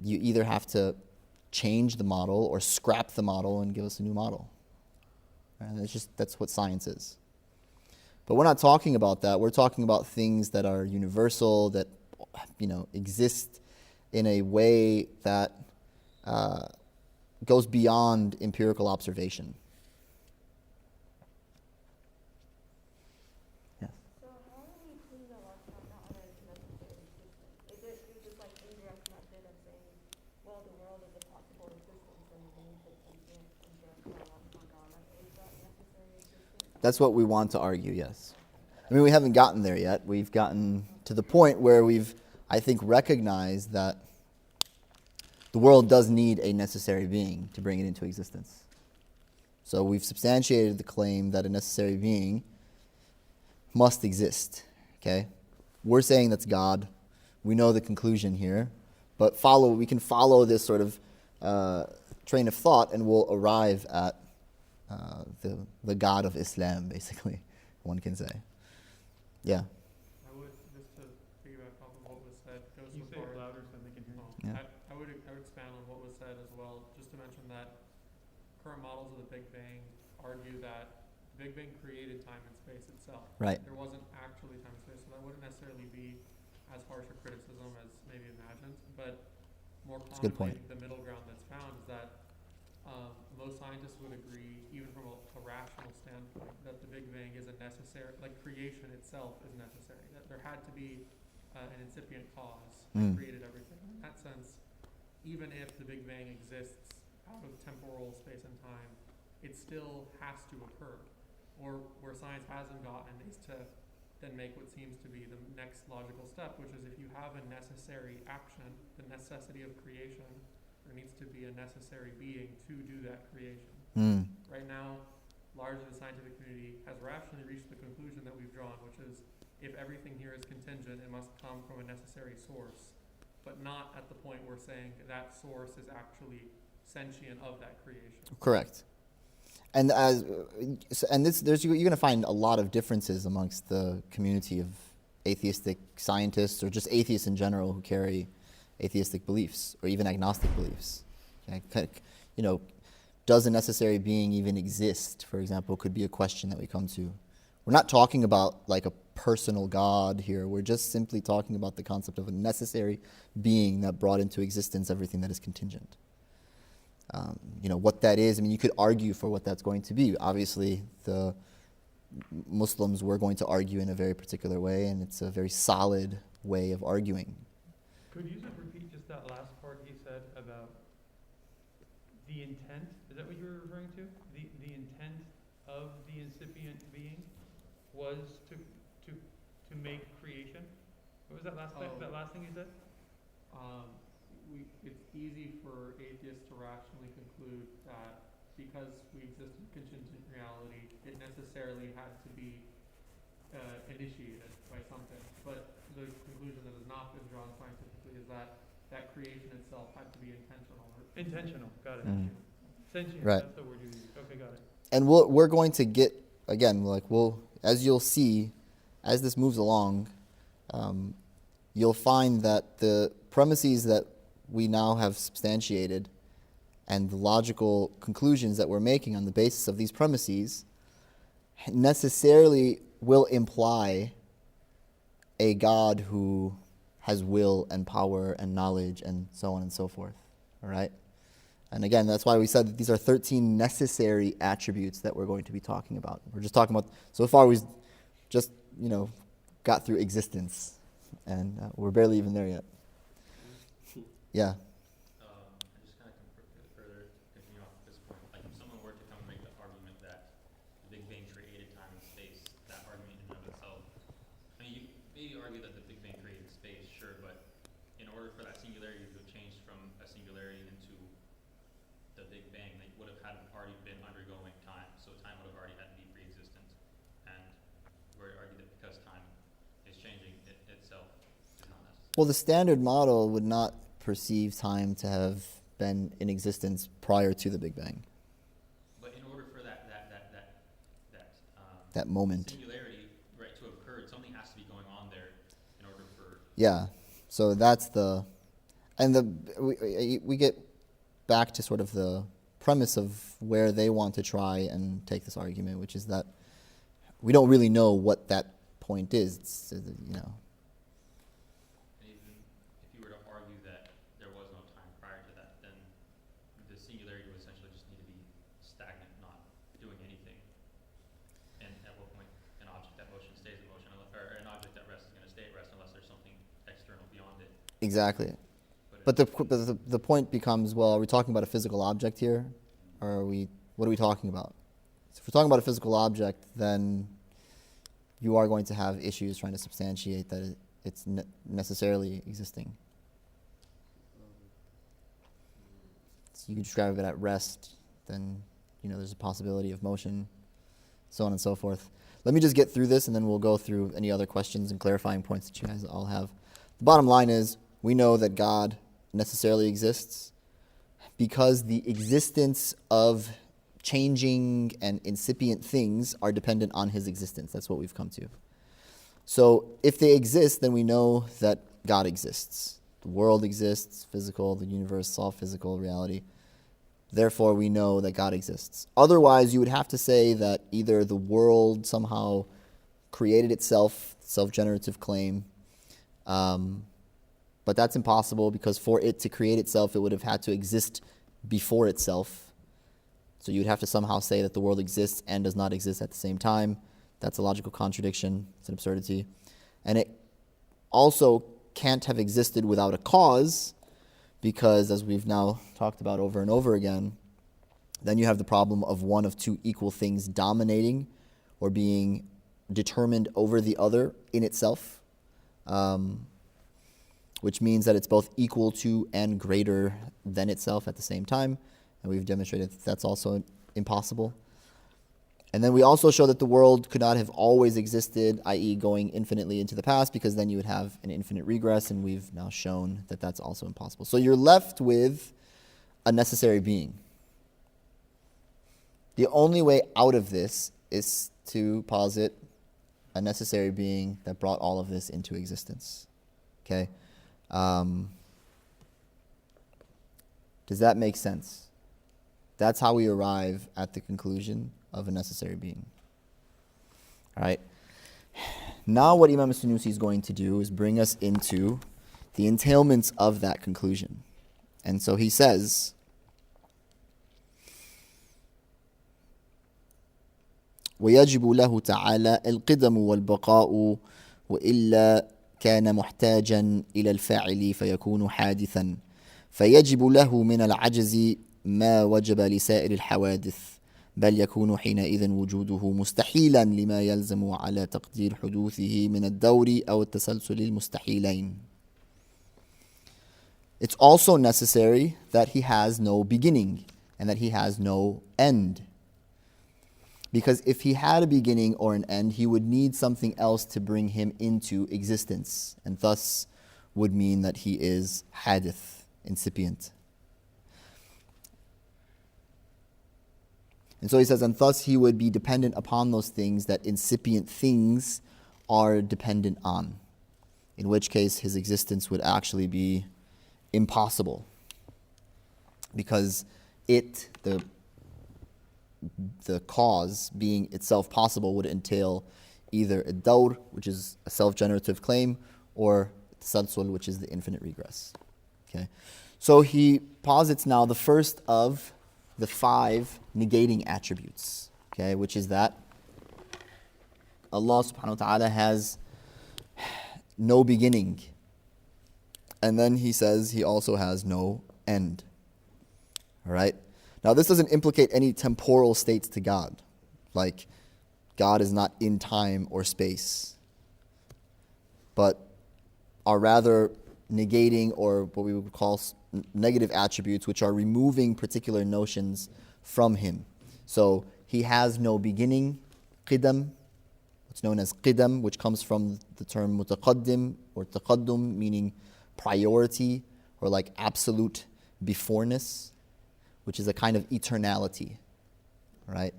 you either have to change the model or scrap the model and give us a new model. And that's what science is. But we're not talking about that. We're talking about things that are universal, that exist in a way that goes beyond empirical observation. Yes. So how do we prove that Allah's not necessary existence? Is it through this like indirect method of saying, well, the world is a possible existence, and then you put something indirect to Allah, is that necessary existence? That's what we want to argue, yes. I mean, we haven't gotten there yet. We've gotten to the point where we've, I think, recognized that the world does need a necessary being to bring it into existence. So we've substantiated the claim that a necessary being must exist, okay? We're saying that's God. We know the conclusion here, but we can follow this sort of train of thought, and we'll arrive at the God of Islam, basically, one can say. Yeah. I would, just to piggyback off of what was said, go so You say far. it louder so they can hear you. Yeah. I would expand on what was said as well, just to mention that current models of the Big Bang argue that the Big Bang created time and space itself. Right. There wasn't actually time and space, so that wouldn't necessarily be as harsh a criticism as maybe imagined, but more That's a good commonly, point. the middle ground that's found is that most scientists would agree, even from a rational standpoint, that the Big Bang is a necessary, like creation itself is necessary, that there had to be an incipient cause that created everything. In that sense, even if the Big Bang exists out of temporal space and time, it still has to occur. Or where science hasn't gotten is to then make what seems to be the next logical step, which is if you have a necessary action, the necessity of creation, there needs to be a necessary being to do that creation. Right now, largely the scientific community has rationally reached the conclusion that we've drawn, which is if everything here is contingent, it must come from a necessary source, but not at the point we're saying that source is actually sentient of that creation. Correct. And you're going to find a lot of differences amongst the community of atheistic scientists or just atheists in general who carry atheistic beliefs or even agnostic beliefs. Okay? Does a necessary being even exist, for example, could be a question that we come to. We're not talking about like a personal God here. We're just simply talking about the concept of a necessary being that brought into existence everything that is contingent. What that is, you could argue for what that's going to be. Obviously, the Muslims were going to argue in a very particular way, and it's a very solid way of arguing. Could you just repeat just that last part he said about the intent? Is that what you were referring to? The intent of the incipient being was to make creation? What was that last that last thing you said? It's easy for atheists to rationally conclude that because we exist in contingent reality, it necessarily had to be initiated by something. But the conclusion that has not been drawn scientifically is that creation itself had to be intentional. Intentional, got it. Mm. Sentient, Right. that's the word you used. Okay, got it. And we're going to get, again, as you'll see, as this moves along, you'll find that the premises that we now have substantiated and the logical conclusions that we're making on the basis of these premises necessarily will imply a God who has will and power and knowledge and so on and so forth. All right? And again, that's why we said that these are 13 necessary attributes that we're going to be talking about. We're just talking about, so far we've just, got through existence, and we're barely even there yet. Yeah. I just kind of further continue off this point. Like if someone were to come and make the argument that the Big Bang created time and space, that argument in and of itself, you maybe argue that the Big Bang created space, sure, but in order for that singularity to have changed from a singularity into the Big Bang, they would have had already been undergoing time, so time would have already had to be pre-existent. And we're argue that because time is changing, it itself is not necessary. Well, the standard model would not perceive time to have been in existence prior to the Big Bang. But in order for that That moment. singularity, right, to have occurred, something has to be going on there in order for. Yeah. So that's we get back to sort of the premise of where they want to try and take this argument, which is that we don't really know what that point is. It's, And even if you were to argue that there was no time prior to that, then the singularity would essentially just need to be stagnant, not doing anything. And at what point an object that motion stays in motion, or an object that rests is going to stay at rest unless there's something external beyond it. Exactly. But the point becomes, well, are we talking about a physical object here? Or what are we talking about? So if we're talking about a physical object, then you are going to have issues trying to substantiate that it's necessarily existing. So you can describe it at rest, then there's a possibility of motion, so on and so forth. Let me just get through this, and then we'll go through any other questions and clarifying points that you guys all have. The bottom line is, we know that God necessarily exists because the existence of changing and incipient things are dependent on his existence. That's what we've come to. So if they exist, then we know that God exists. The world exists, physical, the universe, all physical reality. Therefore, we know that God exists. Otherwise, you would have to say that either the world somehow created itself, self-generative claim, but that's impossible because for it to create itself, it would have had to exist before itself. So you'd have to somehow say that the world exists and does not exist at the same time. That's a logical contradiction. It's an absurdity. And it also can't have existed without a cause because, as we've now talked about over and over again, then you have the problem of one of two equal things dominating or being determined over the other in itself, which means that it's both equal to and greater than itself at the same time. And we've demonstrated that that's also impossible. And then we also show that the world could not have always existed, i.e. going infinitely into the past, because then you would have an infinite regress, and we've now shown that that's also impossible. So you're left with a necessary being. The only way out of this is to posit a necessary being that brought all of this into existence. Okay? Does that make sense? That's how we arrive at the conclusion of a necessary being. All right? Now what Imam al-Sanūsī is going to do is bring us into the entailments of that conclusion. And so he says, ويجب له تعالى القدم والبقاء وإلا كان محتاجا إلى الفاعل فيكون حادثا فيجب له من العجز ما وجب لسائر الحوادث بل يكون حينئذ وجوده مستحيلا لما يلزم على تقدير حدوثه من الدور أو التسلسل المستحيلين. It's also necessary that he has no beginning and that he has no end. Because if he had a beginning or an end, he would need something else to bring him into existence, and thus would mean that he is hadith, incipient. And so he says, and thus he would be dependent upon those things that incipient things are dependent on, in which case his existence would actually be impossible. Because the cause being itself possible would entail either a dawr, which is a self-generative claim, or tasalsul, which is the infinite regress. Okay, so he posits now the first of the 5 negating attributes, okay, which is that Allah subhanahu wa ta'ala has no beginning. And then he says he also has no end. All right? Now, this doesn't implicate any temporal states to God, like God is not in time or space, but are rather negating, or what we would call negative attributes, which are removing particular notions from him. So he has no beginning, qidam, what's known as qidam, which comes from the term mutaqaddim or taqaddum, meaning priority or like absolute beforeness, which is a kind of eternality, right?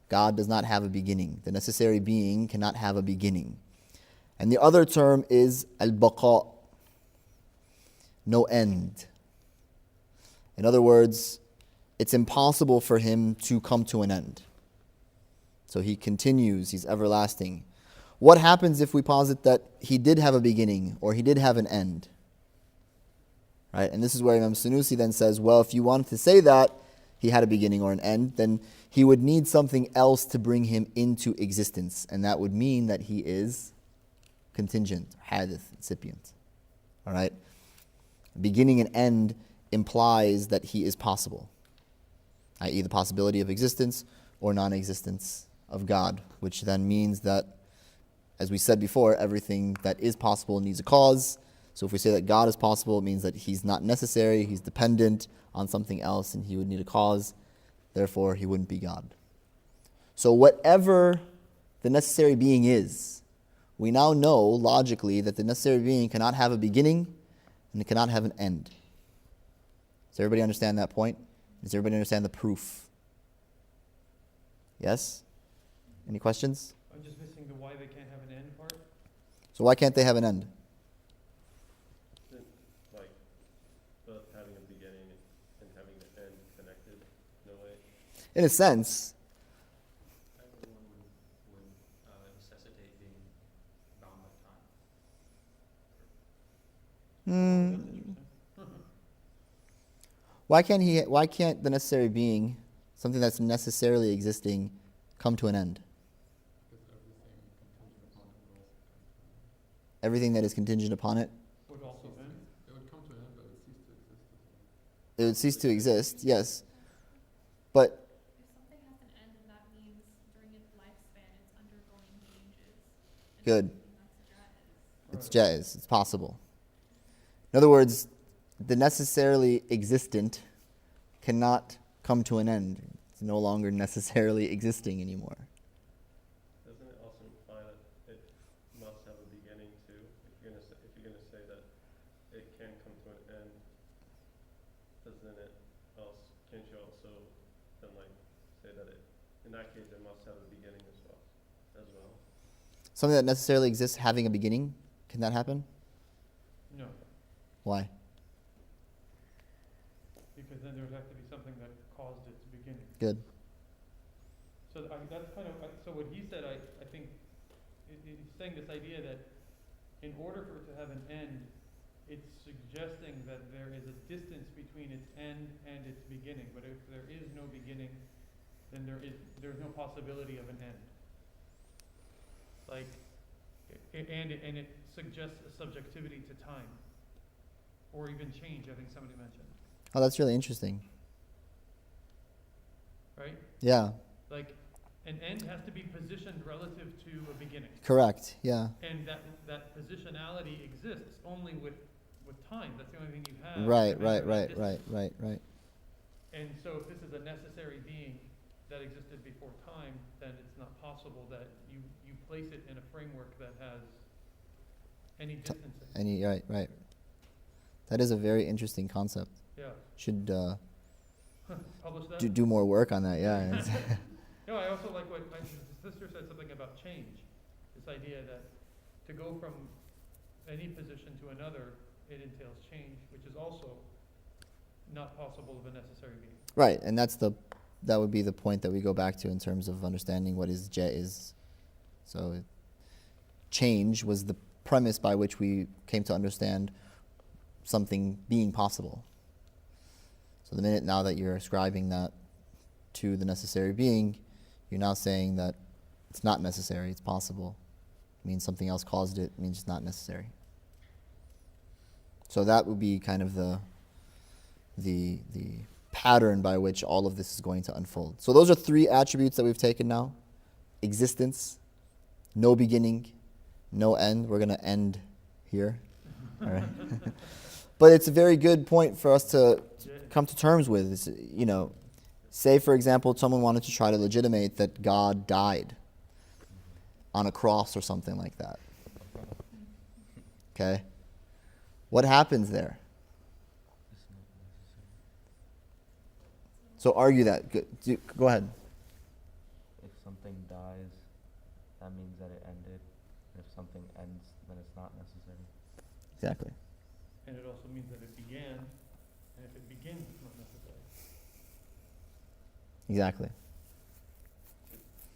God does not have a beginning. The necessary being cannot have a beginning. And the other term is al-baqa, no end. In other words, it's impossible for him to come to an end. So he continues, he's everlasting. What happens if we posit that he did have a beginning or he did have an end? Right? And this is where Imam al-Sanūsī then says, well, if you wanted to say that he had a beginning or an end, then he would need something else to bring him into existence. And that would mean that he is contingent, hadith, incipient. All right? Beginning and end implies that he is possible, i.e. the possibility of existence or non-existence of God, which then means that, as we said before, everything that is possible needs a cause. So if we say that God is possible, it means that he's not necessary, he's dependent on something else, and he would need a cause. Therefore, he wouldn't be God. So whatever the necessary being is, we now know logically that the necessary being cannot have a beginning and it cannot have an end. Does everybody understand that point? Does everybody understand the proof? Yes? Any questions? I'm just missing the why they can't have an end part. So why can't they have an end? Like, both having a beginning and having the end connected in a way. In a sense. Everyone would necessitate being bound by time. Why can't the necessary being, something that's necessarily existing, come to an end? Everything that is contingent upon it? Would also end? It would come to an end, but it would cease to exist. It would cease to exist, yes. But If something has an end, then that means during its lifespan it's undergoing changes. And Good. that's it's jaiz, it's possible. In other words, the necessarily existent cannot come to an end. It's no longer necessarily existing anymore. Doesn't it also imply that it must have a beginning too? If you're gonna say that it can come to an end, can't you also then like say that it In that case, it must have a beginning as well. Something that necessarily exists having a beginning, can that happen? No, Why? because then there would have to be something that caused its beginning. Good. So that's kind of, so what he said, I think, he's saying this idea that in order for it to have an end, it's suggesting that there is a distance between its end and its beginning. But if there is no beginning, then there's no possibility of an end. Like, and it suggests a subjectivity to time, or even change. I think somebody mentioned. Oh, that's really interesting. Right? Yeah. Like, an end has to be positioned relative to a beginning. Correct. Yeah. And that positionality exists only with time. That's the only thing you have. Right. to measure that distance. Right. And so if this is a necessary being that existed before time, then it's not possible that you place it in a framework that has any distancing. Right. That is a very interesting concept. Yeah. Should Publish that? do more work on that. Yeah. No, I also like what my sister said, something about change. This idea that to go from any position to another, it entails change, which is also not possible of a necessary being. Right, and that would be the point that we go back to in terms of understanding what is je is. So change was the premise by which we came to understand something being possible. So the minute now that you're ascribing that to the necessary being, you're now saying that it's not necessary, it's possible. It means something else caused it, means it's not necessary. So that would be kind of the pattern by which all of this is going to unfold. So those are three attributes that we've taken now. Existence, no beginning, no end. We're going to end here. All right. But it's a very good point for us to come to terms with. It's, say, for example, someone wanted to try to legitimate that God died on a cross or something like that. Okay? What happens there? So argue that. Go ahead. If something dies, that means that it ended. If something ends, then it's not necessary. Exactly. And it also means that it began, and if it begins, it's not necessary. Exactly.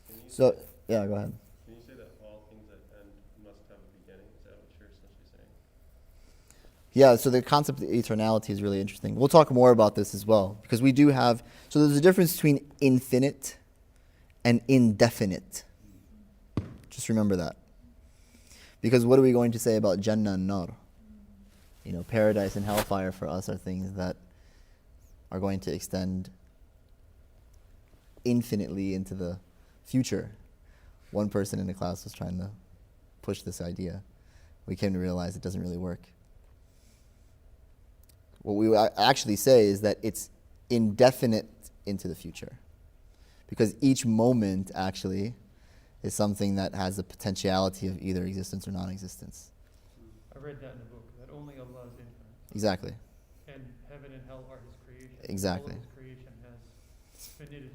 Can you So, say, yeah, go ahead. can you say that all things that end must have a beginning? Is that what you're essentially saying? Yeah, so the concept of eternality is really interesting. We'll talk more about this as well, because we do have, so there's a difference between infinite and indefinite. Just remember that. Because what are we going to say about Jannah and Nar? Paradise and hellfire for us are things that are going to extend infinitely into the future. One person in the class was trying to push this idea. We came to realize it doesn't really work. What we actually say is that it's indefinite into the future. Because each moment actually is something that has the potentiality of either existence or non-existence. I read that in the book, that only Allah is infinite. Exactly. And heaven and hell are His creation. Exactly. All of His creation has finitude.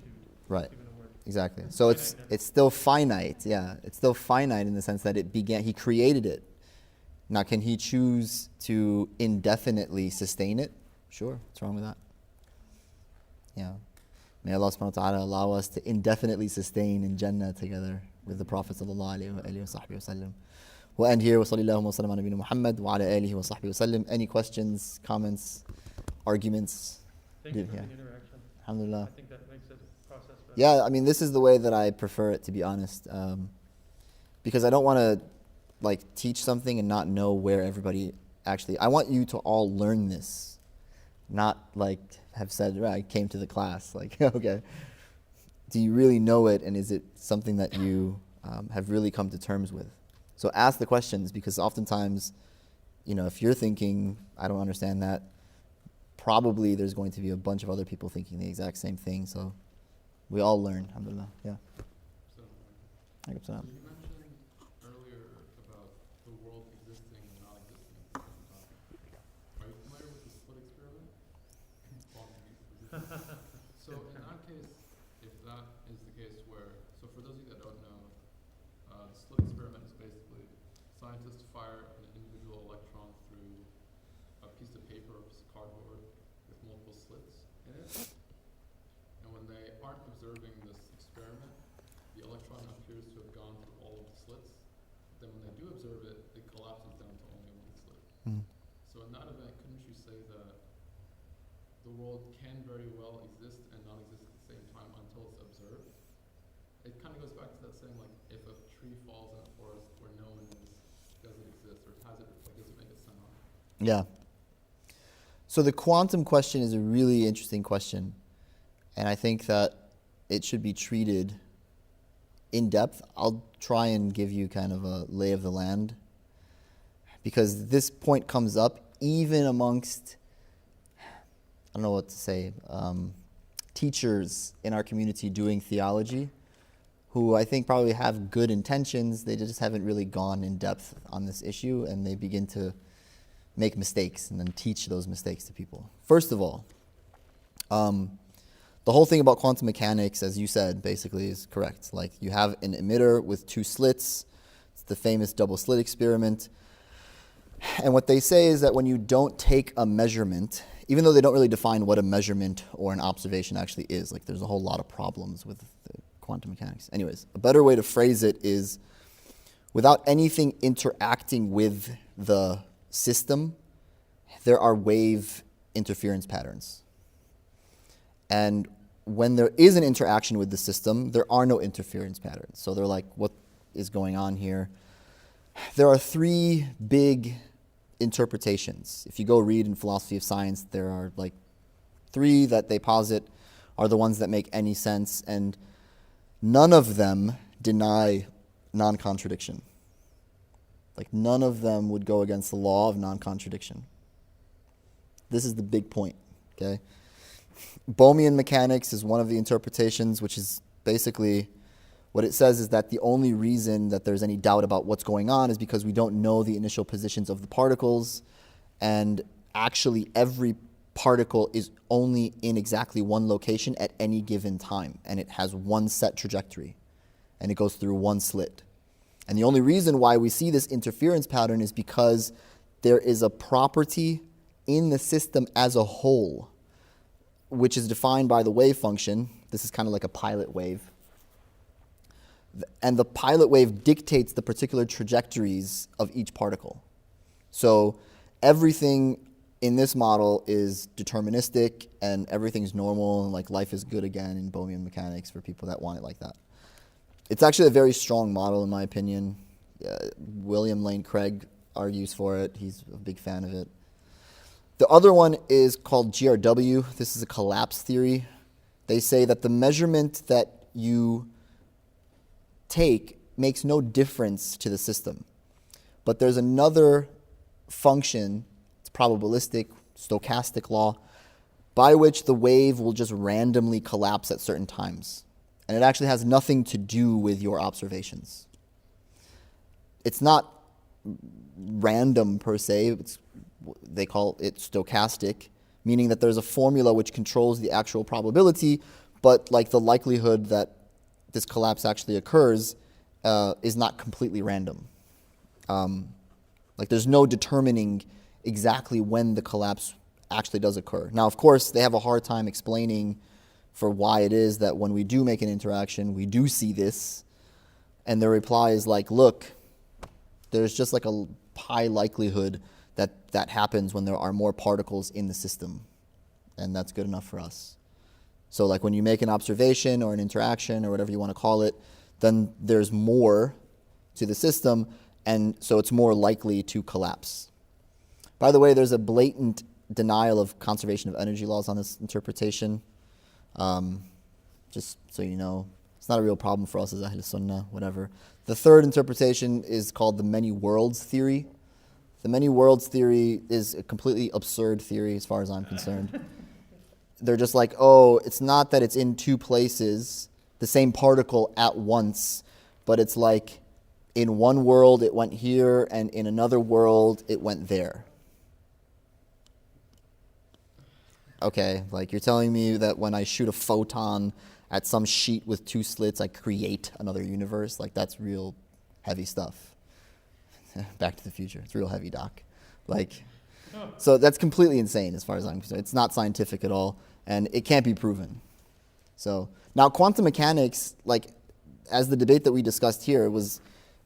Right. Even a word. Exactly. So it's still finite. Yeah, it's still finite in the sense that it began. He created it. Now, can He choose to indefinitely sustain it? Sure. What's wrong with that? Yeah. May Allah subhanahu wa ta'ala allow us to indefinitely sustain in Jannah together with the Prophet sallallahu alayhi wa sallam. We'll end here. Wa sallallahu wa sallam ala nabiyina Muhammad wa ala alihi wa sahbihi wa sallam. Any questions, comments, arguments? Thank you for the interaction. Alhamdulillah. I think that makes the process better. Yeah, I mean, this is the way that I prefer it, to be honest. Because I don't want to teach something and not know where everybody actually... I want you to all learn this. Not have said, right, I came to the class. Okay. Do you really know it, and is it something that you have really come to terms with? So ask the questions, because oftentimes, if you're thinking, I don't understand that, probably there's going to be a bunch of other people thinking the exact same thing. So we all learn, alhamdulillah. Yeah. So, Alaikum salam. you mentioned earlier about the world existing and not existing at the same time. Are you familiar with the split experiment? So in that case, if that is the case, fire an individual electron through a piece of paper or a piece of cardboard with multiple slits in it. And when they aren't observing this experiment, the electron appears to have gone through all of the slits. Then when they do observe it, it collapses down to only one slit. Mm. So in that event, couldn't you say that the world can very well exist and not exist at the same time until it's observed? It kind of goes back to that saying, like, if a tree falls in a forest where no one is, does it exist, or has it, like, does it make a sound? Yeah. So the quantum question is a really interesting question, and I think that it should be treated in depth. I'll try and give you kind of a lay of the land, because this point comes up even amongst, I don't know what to say, teachers in our community doing theology, who I think probably have good intentions. They just haven't really gone in depth on this issue, and they begin to make mistakes and then teach those mistakes to people. First of all, the whole thing about quantum mechanics, as you said, basically is correct. Like, you have an emitter with two slits. It's the famous double slit experiment. And what they say is that when you don't take a measurement, even though they don't really define what a measurement or an observation actually is, like, there's a whole lot of problems with quantum mechanics. Anyways, a better way to phrase it is, without anything interacting with the system, there are wave interference patterns. And when there is an interaction with the system, there are no interference patterns. So they're like, what is going on here? There are three big interpretations. If you go read in philosophy of science, there are like three that they posit are the ones that make any sense, and none of them deny non-contradiction. Like, none of them would go against the law of non-contradiction. This is the big point, okay? Bohmian Mechanics is one of the interpretations, which is basically, what it says is that the only reason that there's any doubt about what's going on is because we don't know the initial positions of the particles, and actually every particle is only in exactly one location at any given time, and it has one set trajectory, and it goes through one slit. And the only reason why we see this interference pattern is because there is a property in the system as a whole, which is defined by the wave function. This is kind of like a pilot wave. And the pilot wave dictates the particular trajectories of each particle. So everything in this model is deterministic, and everything's normal, and like life is good again in Bohmian Mechanics for people that want it like that. It's actually a very strong model in my opinion. William Lane Craig argues for it. He's a big fan of it. The other one is called GRW. This is a collapse theory. They say that the measurement that you take makes no difference to the system. But there's another function, it's probabilistic, stochastic law, by which the wave will just randomly collapse at certain times. And it actually has nothing to do with your observations. It's not random per se, they call it stochastic, meaning that there's a formula which controls the actual probability, but like the likelihood that this collapse actually occurs is not completely random. Like, there's no determining exactly when the collapse actually does occur. Now, of course, they have a hard time explaining for why it is that when we do make an interaction, we do see this, and their reply is like, look, there's just like a high likelihood that that happens when there are more particles in the system, and that's good enough for us. So like when you make an observation or an interaction or whatever you want to call it, then there's more to the system, and so it's more likely to collapse. By the way, there's a blatant denial of conservation of energy laws on this interpretation. Just so you know, it's not a real problem for us as Ahl Sunnah, whatever. The third interpretation is called the many worlds theory. The many worlds theory is a completely absurd theory as far as I'm concerned. They're just like, oh, it's not that it's in two places, the same particle at once, but it's like in one world it went here, and in another world it went there. Okay, like you're telling me that when I shoot a photon at some sheet with two slits, I create another universe? Like, that's real heavy stuff. Back to the Future. It's real heavy, Doc. Like, so that's completely insane as far as I'm concerned. It's not scientific at all, and it can't be proven. So now quantum mechanics, like, as the debate that we discussed here was,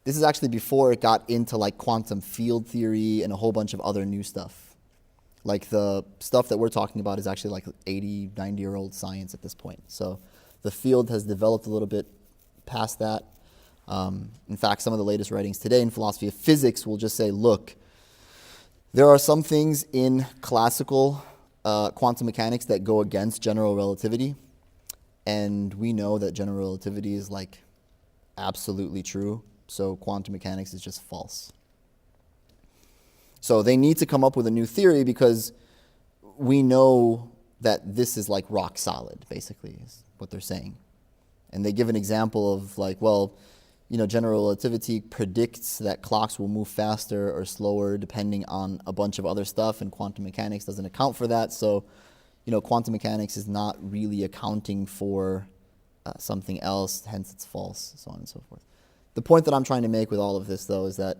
this is actually before it got into like quantum field theory and a whole bunch of other new stuff. Like the stuff that we're talking about is actually like 80, 90-year-old science at this point. So the field has developed a little bit past that. In fact, some of the latest writings today in philosophy of physics will just say, look, there are some things in classical quantum mechanics that go against general relativity. And we know that general relativity is like absolutely true. So quantum mechanics is just false. So they need to come up with a new theory because we know that this is like rock solid, basically, is what they're saying. And they give an example of like, well, you know, general relativity predicts that clocks will move faster or slower depending on a bunch of other stuff, and quantum mechanics doesn't account for that. So, you know, quantum mechanics is not really accounting for something else, hence it's false, so on and so forth. The point that I'm trying to make with all of this, though, is that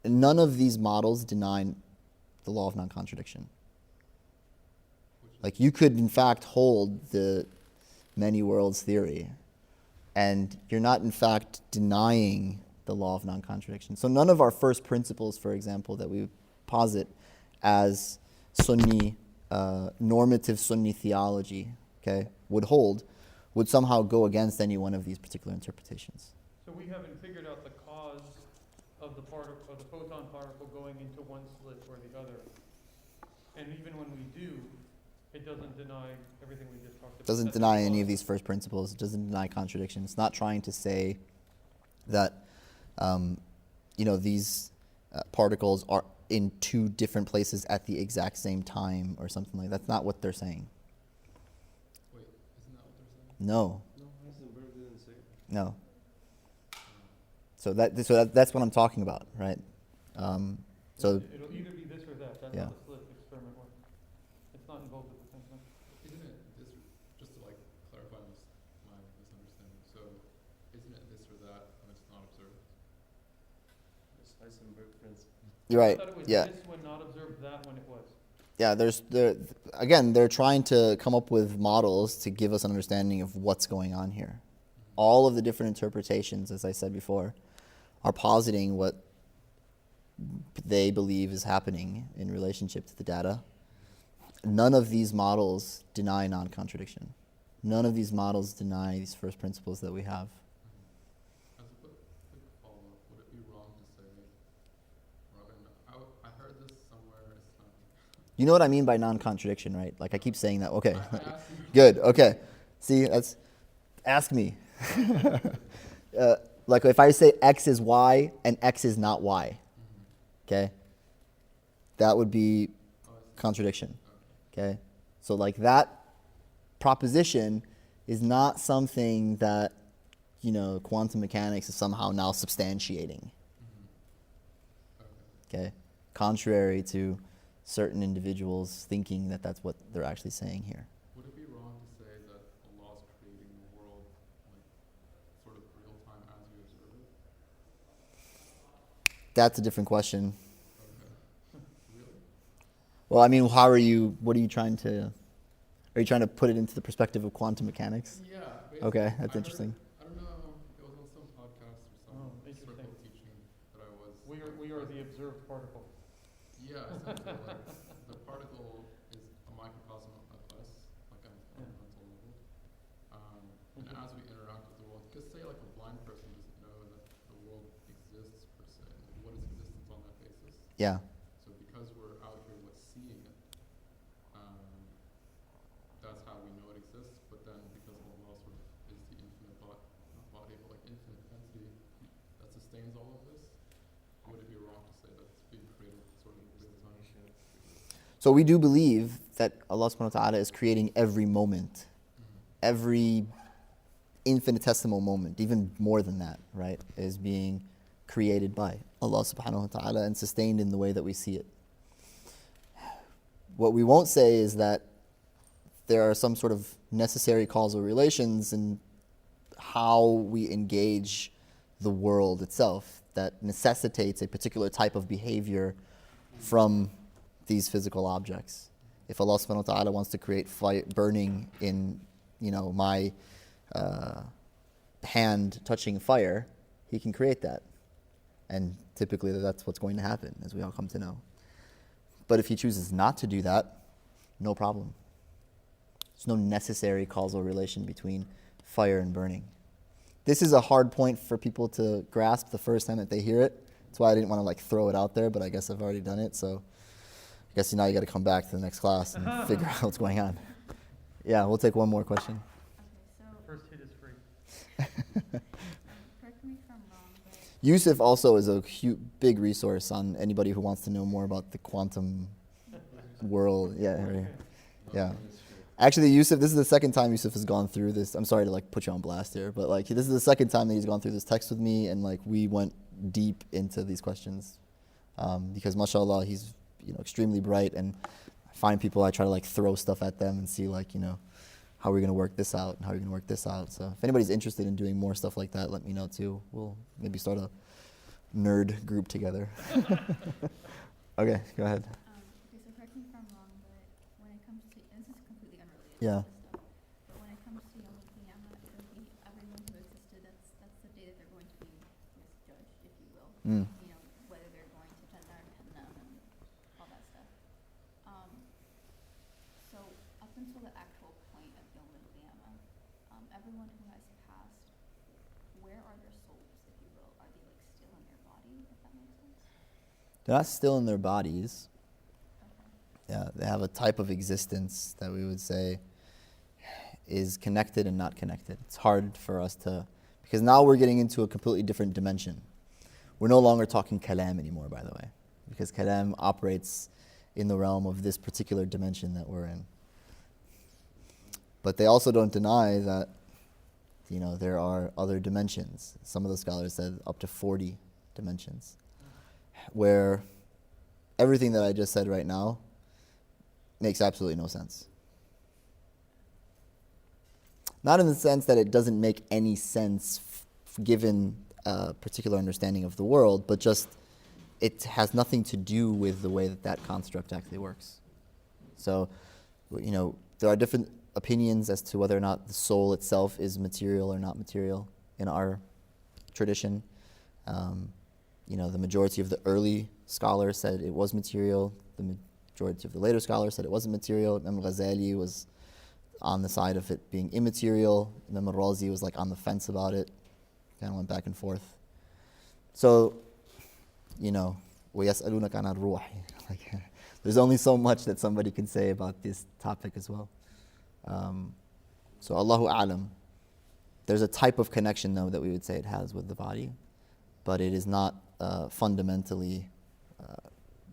none of these models deny the law of non-contradiction. Like, you could, in fact, hold the many worlds theory, and you're not, in fact, denying the law of non-contradiction. So none of our first principles, for example, that we posit as Sunni, normative Sunni theology, okay, would somehow go against any one of these particular interpretations. So we haven't figured out the cause of the photon particle going into one slit or the other. And even when we do, it doesn't deny everything we just talked about. It doesn't deny any of these first principles. It doesn't deny contradiction. It's not trying to say that these particles are in two different places at the exact same time or something like that. That's not what they're saying. Wait, isn't that what they're saying? No. No, Heisenberg didn't say it. No. So that's what I'm talking about, right? So it'll either be this or that. That's yeah. how the slit experiment works. It's not involved at the same time. Isn't it this, just to like clarify my misunderstanding, so isn't it this or that when it's not observed? It's Heisenberg principle. you're right. I thought it was Yeah. this when not observed, that when it was. Yeah, they're trying to come up with models to give us an understanding of what's going on here. All of the different interpretations, as I said before, are positing what they believe is happening in relationship to the data. None of these models deny non-contradiction. None of these models deny these first principles that we have. As a quick follow-up, would it be wrong to say, I heard this somewhere, it's not. You know what I mean by non-contradiction, right? Like I keep saying that. Okay, I asked you. good. Okay, see, ask me. Like if I say X is Y and X is not Y, okay, that would be contradiction. Okay, so like that proposition is not something that quantum mechanics is somehow now substantiating. Okay, contrary to certain individuals thinking that that's what they're actually saying here. Would it be wrong to say that Allah is creating the world like sort of real time as we observe it? That's a different question. Okay. Really? Well, I mean, are you trying to put it into the perspective of quantum mechanics? Yeah. Okay, that's interesting. I don't know, it was on some podcast or some circle teaching that I was. We are the observed particle. Yeah, essentially, like, the particle is a microcosm of us, like on a fundamental level. And as we interact with the world, because say like a blind person doesn't know that the world exists per se, what is existence on that basis? Yeah. So because we're out here seeing it, that's how we know it exists, but then because Allah sort of is the infinite body, but like infinite entity that sustains all of this, would it be wrong to say that it's being created sort of in real time? So we do believe that Allah subhanahu wa ta'ala is creating every moment, every infinitesimal moment, even more than that, right, is being created by Allah subhanahu wa ta'ala and sustained in the way that we see it. What we won't say is that there are some sort of necessary causal relations in how we engage the world itself. that necessitates a particular type of behavior from these physical objects. If Allah subhanahu wa ta'ala wants to create fire burning in, my hand touching fire, He can create that. And typically that's what's going to happen, as we all come to know. But if He chooses not to do that, no problem. There's no necessary causal relation between fire and burning. This is a hard point for people to grasp the first time that they hear it. That's why I didn't want to throw it out there, but I guess I've already done it. So I guess now you got to come back to the next class and figure out what's going on. Yeah, we'll take one more question. Okay, so First hit is free. correct me if I'm wrong, but Yusuf also is a big resource on anybody who wants to know more about the quantum world. Yeah. Actually, Yusuf, this is the second time Yusuf has gone through this. I'm sorry to put you on blast here, but this is the second time that he's gone through this text with me, and we went deep into these questions because mashallah, he's extremely bright, and I find people, I try to throw stuff at them and see how we're going to work this out and how you're going to work this out. So if anybody's interested in doing more stuff like that, let me know too. We'll maybe start a nerd group together. Okay, go ahead. okay, so correct me if I'm wrong, but when it comes to, and this is completely unrelated Yeah. to this stuff, but when it comes to Yom Qiyamah, everyone who existed, that's the day that they're going to be misjudged, if you will. Mm. Whether they're going to Jannah or Jahannam and all that stuff. So up until the actual point of Yom Qiyamah, everyone who has passed, where are their souls, if you will? Are they still in their body, if that makes sense? They're not still in their bodies. Okay. Yeah, they have a type of existence that we would say is connected and not connected. It's hard for us to, because now we're getting into a completely different dimension. We're no longer talking kalam anymore, by the way, because kalam operates in the realm of this particular dimension that we're in. But they also don't deny that, there are other dimensions. Some of the scholars said up to 40 dimensions, where everything that I just said right now makes absolutely no sense. Not in the sense that it doesn't make any sense given a particular understanding of the world, but just it has nothing to do with the way that construct actually works. So, there are different opinions as to whether or not the soul itself is material or not material in our tradition. The majority of the early scholars said it was material. The majority of the later scholars said it wasn't material. Imam Ghazali was on the side of it being immaterial. Imam al-Razi was on the fence about it. Kind of went back and forth. So, وَيَسْأَلُونَكَ عَنِ الرُّوحِ. There's only so much that somebody can say about this topic as well. So Allahu A'lam. There's a type of connection, though, that we would say it has with the body, but it is not fundamentally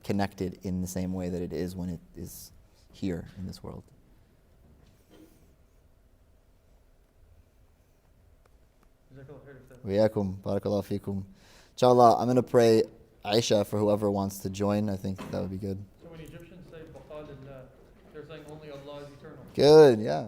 connected in the same way that it is when it is here in this world. وإياكم بارك الله فيكم. Inshallah, I'm going to pray Aisha for whoever wants to join. I think that would be good. So when Egyptians say Baqal Allah, they're saying only Allah is eternal. Good, yeah.